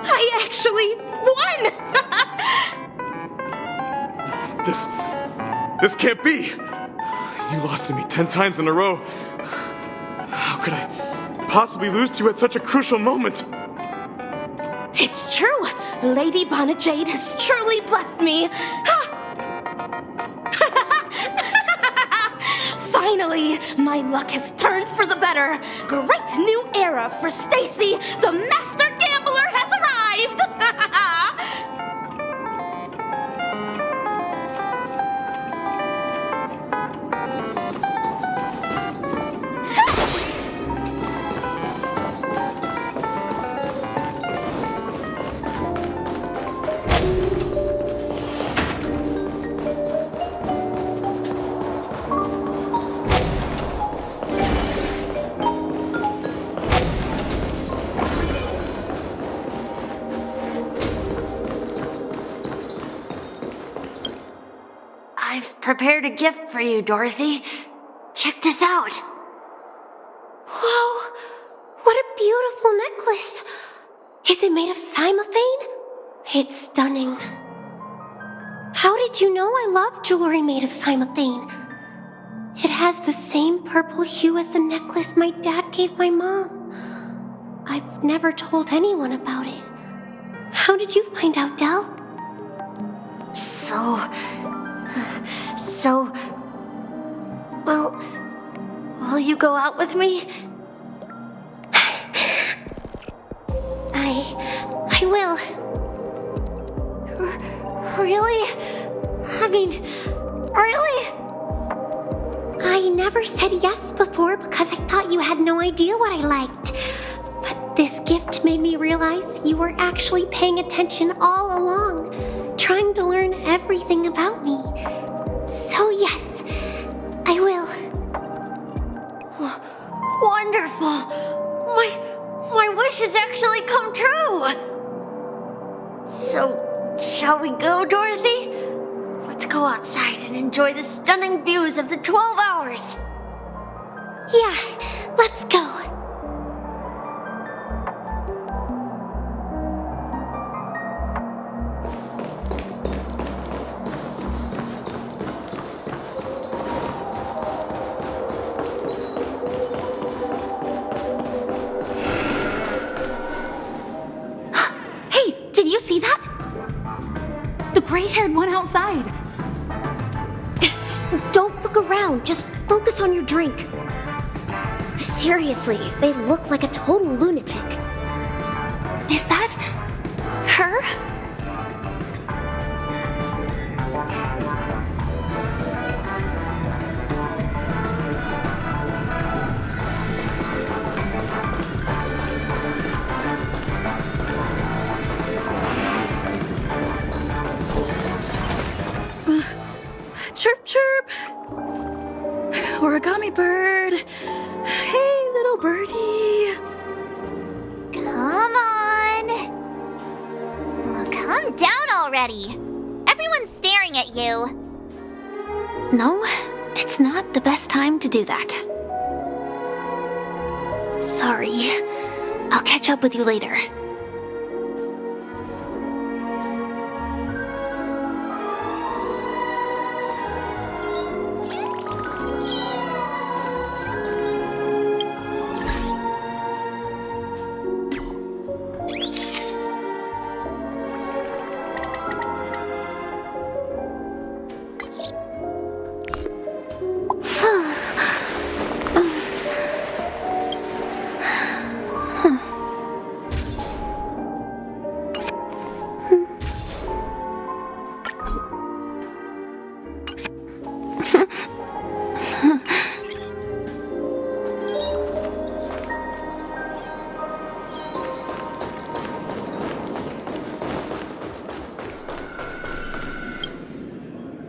I actually won! This can't be! You lost to me 10 times in a row. How could I possibly lose to you at such a crucial moment? It's true! Lady Bonajade has truly blessed me! Finally, my luck has turned for the better. Great new era for Stacy. The master gambler has arrived. I've prepared a gift for you, Dorothy. Check this out. Whoa! What a beautiful necklace! Is it made of cymophane? It's stunning. How did you know I love jewelry made of cymophane? It has the same purple hue as the necklace my dad gave my mom. I've never told anyone about it. How did you find out, Del? Well, will you go out with me? I will. Really? I mean, really? I never said yes before because I thought you had no idea what I liked. But this gift made me realize you were actually paying attention all along, trying to learn everything about me. So yes, I will. Wonderful! My wish has actually come true! So, shall we go, Dorothy? Let's go outside and enjoy the stunning views of the 12 hours! Yeah, let's go. Did you see that? The gray-haired one outside. Don't look around, just focus on your drink. Seriously, they look like a total lunatic. Is that her? Chirp, chirp. Origami bird. Hey, little birdie. Come on. Oh, calm down already. Everyone's staring at you. No, it's not the best time to do that. Sorry. I'll catch up with you later.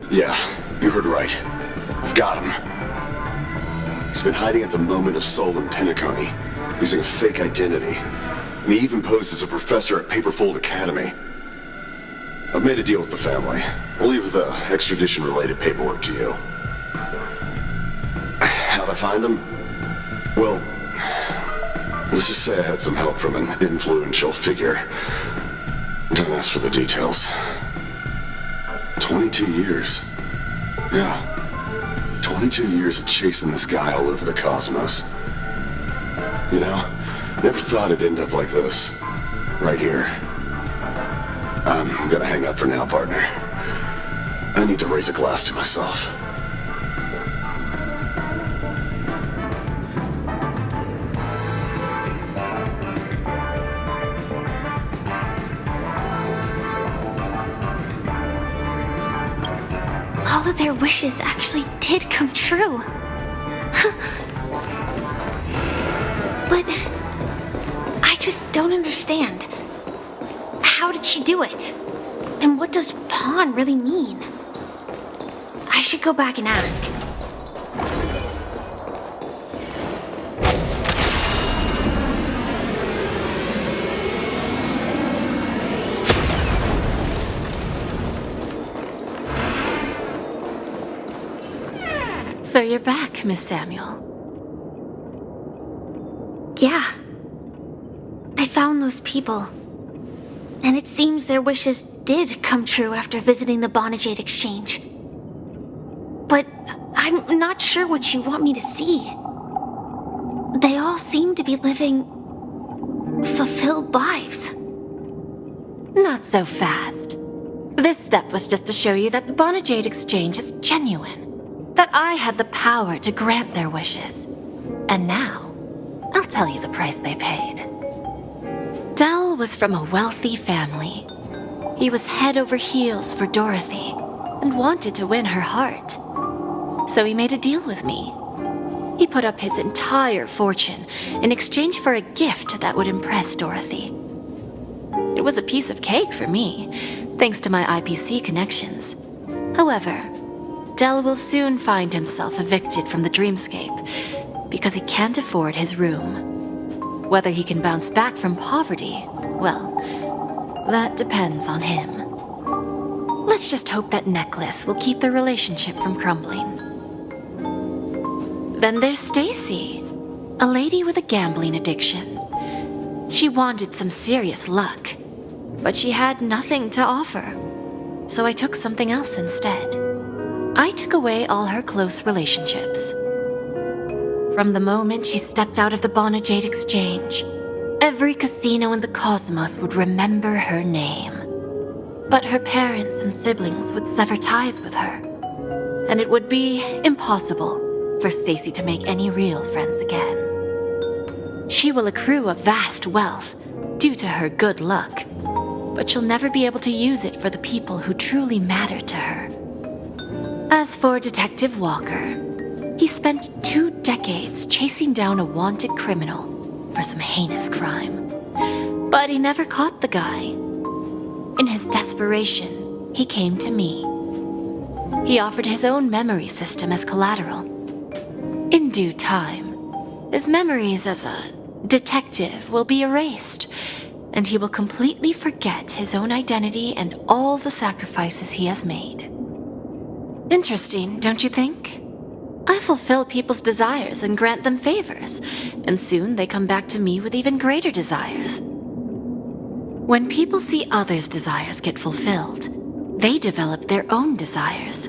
Yeah, you heard right. I've got him. He's been hiding at the Moment of Soul in Penacony, using a fake identity. And he even posed as a professor at Paperfold Academy. I've made a deal with the family. I'll leave the extradition-related paperwork to you. How'd I find him? Well, let's just say I had some help from an influential figure. Don't ask for the details. 22 years. Yeah. 22 years of chasing this guy all over the cosmos. You know, never thought it'd end up like this. Right here. I'm gonna hang up for now, partner. I need to raise a glass to myself. All of their wishes actually did come true. But I just don't understand. How did she do it? And what does pawn really mean? I should go back and ask. So you're back, Miss Samuel. Yeah. I found those people. And it seems their wishes did come true after visiting the Bonajade Exchange. But I'm not sure what you want me to see. They all seem to be living fulfilled lives. Not so fast. This step was just to show you that the Bonajade Exchange is genuine. That I had the power to grant their wishes. And now, I'll tell you the price they paid. Dell was from a wealthy family. He was head over heels for Dorothy and wanted to win her heart. So he made a deal with me. He put up his entire fortune in exchange for a gift that would impress Dorothy. It was a piece of cake for me, thanks to my IPC connections. However, Dell will soon find himself evicted from the dreamscape because he can't afford his room. Whether he can bounce back from poverty, well, that depends on him. Let's just hope that necklace will keep their relationship from crumbling. Then there's Stacy, a lady with a gambling addiction. She wanted some serious luck, but she had nothing to offer. So I took something else instead. I took away all her close relationships. From the moment she stepped out of the Bonajade Exchange, every casino in the cosmos would remember her name. But her parents and siblings would sever ties with her, and it would be impossible for Stacy to make any real friends again. She will accrue a vast wealth due to her good luck, but she'll never be able to use it for the people who truly matter to her. As for Detective Walker, he spent 2 decades chasing down a wanted criminal for some heinous crime. But he never caught the guy. In his desperation, he came to me. He offered his own memory system as collateral. In due time, his memories as a detective will be erased, and he will completely forget his own identity and all the sacrifices he has made. Interesting, don't you think? I fulfill people's desires and grant them favors, and soon they come back to me with even greater desires. When people see others' desires get fulfilled, they develop their own desires.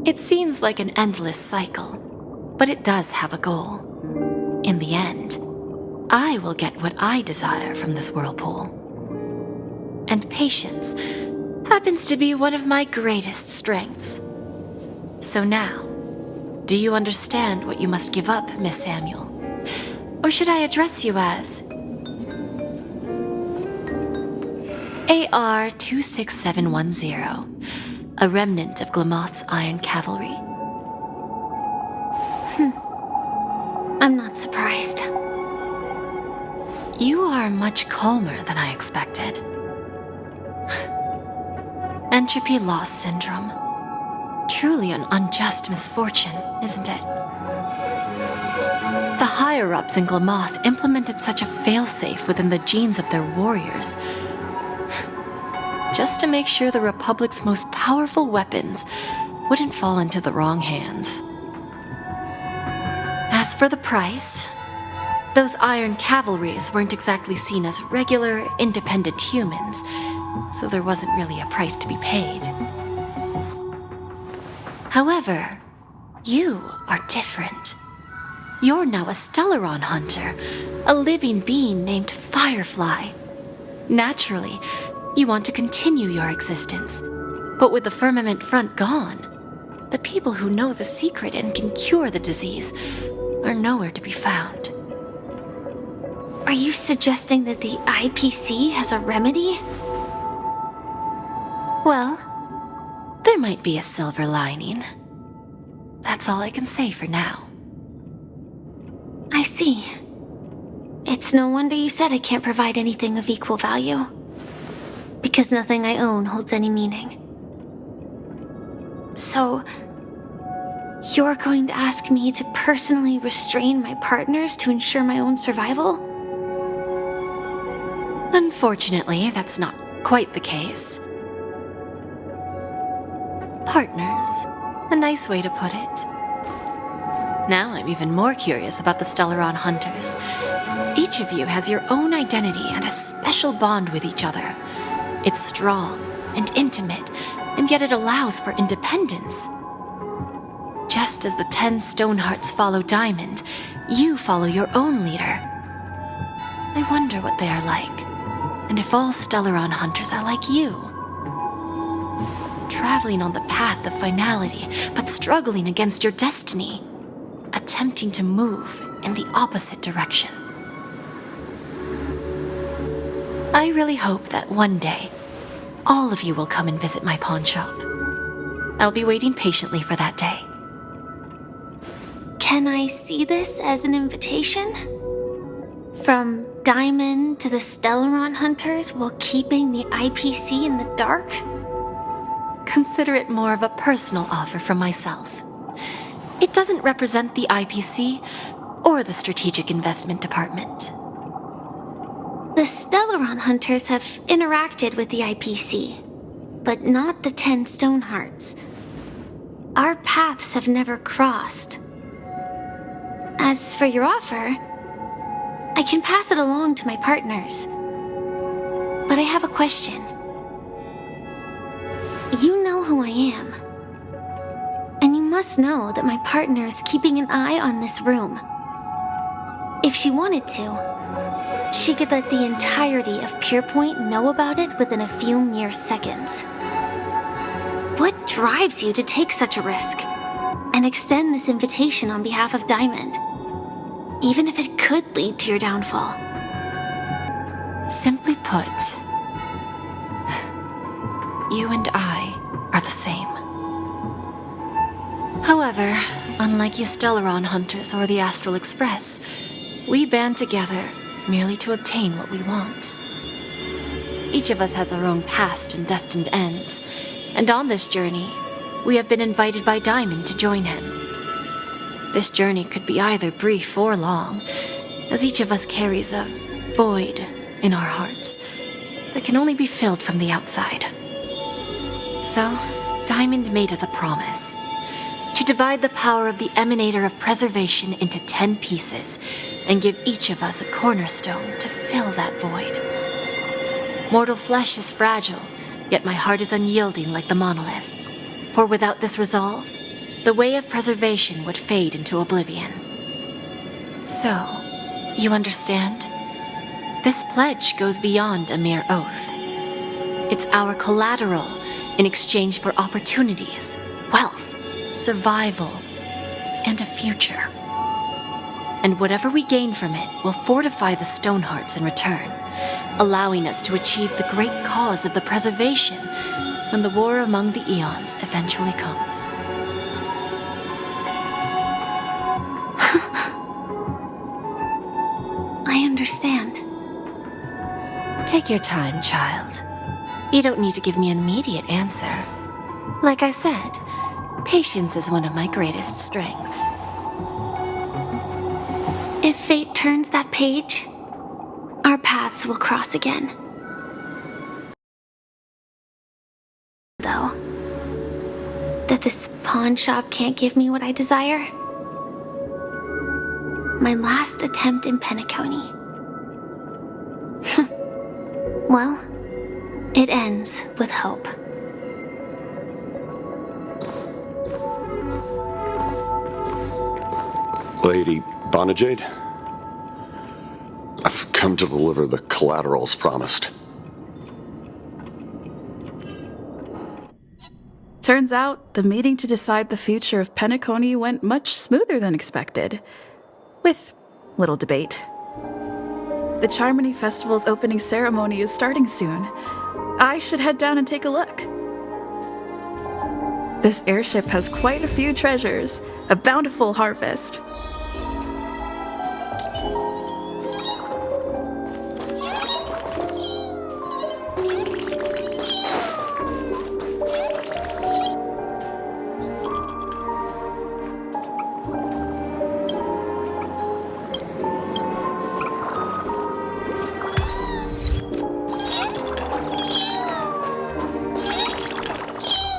It seems like an endless cycle, but it does have a goal. In the end, I will get what I desire from this whirlpool. And patience happens to be one of my greatest strengths. So now, do you understand what you must give up, Miss Samuel? Or should I address you as AR-26710, a remnant of Glamoth's Iron Cavalry? I'm not surprised. You are much calmer than I expected. Entropy loss syndrome. Truly an unjust misfortune, isn't it? The higher-ups in Glamoth implemented such a failsafe within the genes of their warriors, just to make sure the Republic's most powerful weapons wouldn't fall into the wrong hands. As for the price, those Iron Cavalries weren't exactly seen as regular, independent humans, so there wasn't really a price to be paid. However, you are different. You're now a Stellaron hunter, a living being named Firefly. Naturally, you want to continue your existence, but with the firmament front gone, the people who know the secret and can cure the disease are nowhere to be found. Are you suggesting that the IPC has a remedy? Well, there might be a silver lining. That's all I can say for now. I see. It's no wonder you said I can't provide anything of equal value. Because nothing I own holds any meaning. So, you're going to ask me to personally restrain my partners to ensure my own survival? Unfortunately, that's not quite the case. Partners. A nice way to put it. Now I'm even more curious about the Stellaron Hunters. Each of you has your own identity and a special bond with each other. It's strong and intimate, and yet it allows for independence. Just as the 10 Stonehearts follow Diamond, you follow your own leader. I wonder what they are like, and if all Stellaron Hunters are like you. Traveling on the path of finality, but struggling against your destiny. Attempting to move in the opposite direction. I really hope that one day, all of you will come and visit my pawn shop. I'll be waiting patiently for that day. Can I see this as an invitation? From Diamond to the Stellaron Hunters while keeping the IPC in the dark? Consider it more of a personal offer from myself. It doesn't represent the IPC or the Strategic Investment Department. The Stellaron Hunters have interacted with the IPC, but not the 10 Stonehearts. Our paths have never crossed. As for your offer, I can pass it along to my partners. But I have a question. You know who I am. And you must know that my partner is keeping an eye on this room. If she wanted to, she could let the entirety of Pierpoint know about it within a few mere seconds. What drives you to take such a risk and extend this invitation on behalf of Diamond, even if it could lead to your downfall? Simply put, you and I are the same. However, unlike you Stellaron hunters or the Astral Express, we band together merely to obtain what we want. Each of us has our own past and destined ends, and on this journey, we have been invited by Diamond to join him. This journey could be either brief or long, as each of us carries a void in our hearts that can only be filled from the outside. So, Diamond made us a promise to divide the power of the Emanator of Preservation into 10 pieces and give each of us a cornerstone to fill that void. Mortal flesh is fragile, yet my heart is unyielding like the monolith. For without this resolve, the way of preservation would fade into oblivion. So, you understand? This pledge goes beyond a mere oath. It's our collateral in exchange for opportunities, wealth, survival, and a future. And whatever we gain from it will fortify the Stonehearts in return, allowing us to achieve the great cause of the preservation when the war among the eons eventually comes. I understand. Take your time, child. You don't need to give me an immediate answer. Like I said, patience is one of my greatest strengths. If fate turns that page, our paths will cross again. Though, that this pawn shop can't give me what I desire. My last attempt in Penacony. Well, it ends with hope. Lady Bonajade, I've come to deliver the collaterals promised. Turns out, the meeting to decide the future of Penacony went much smoother than expected. With little debate. The Charmony Festival's opening ceremony is starting soon. I should head down and take a look. This airship has quite a few treasures, a bountiful harvest.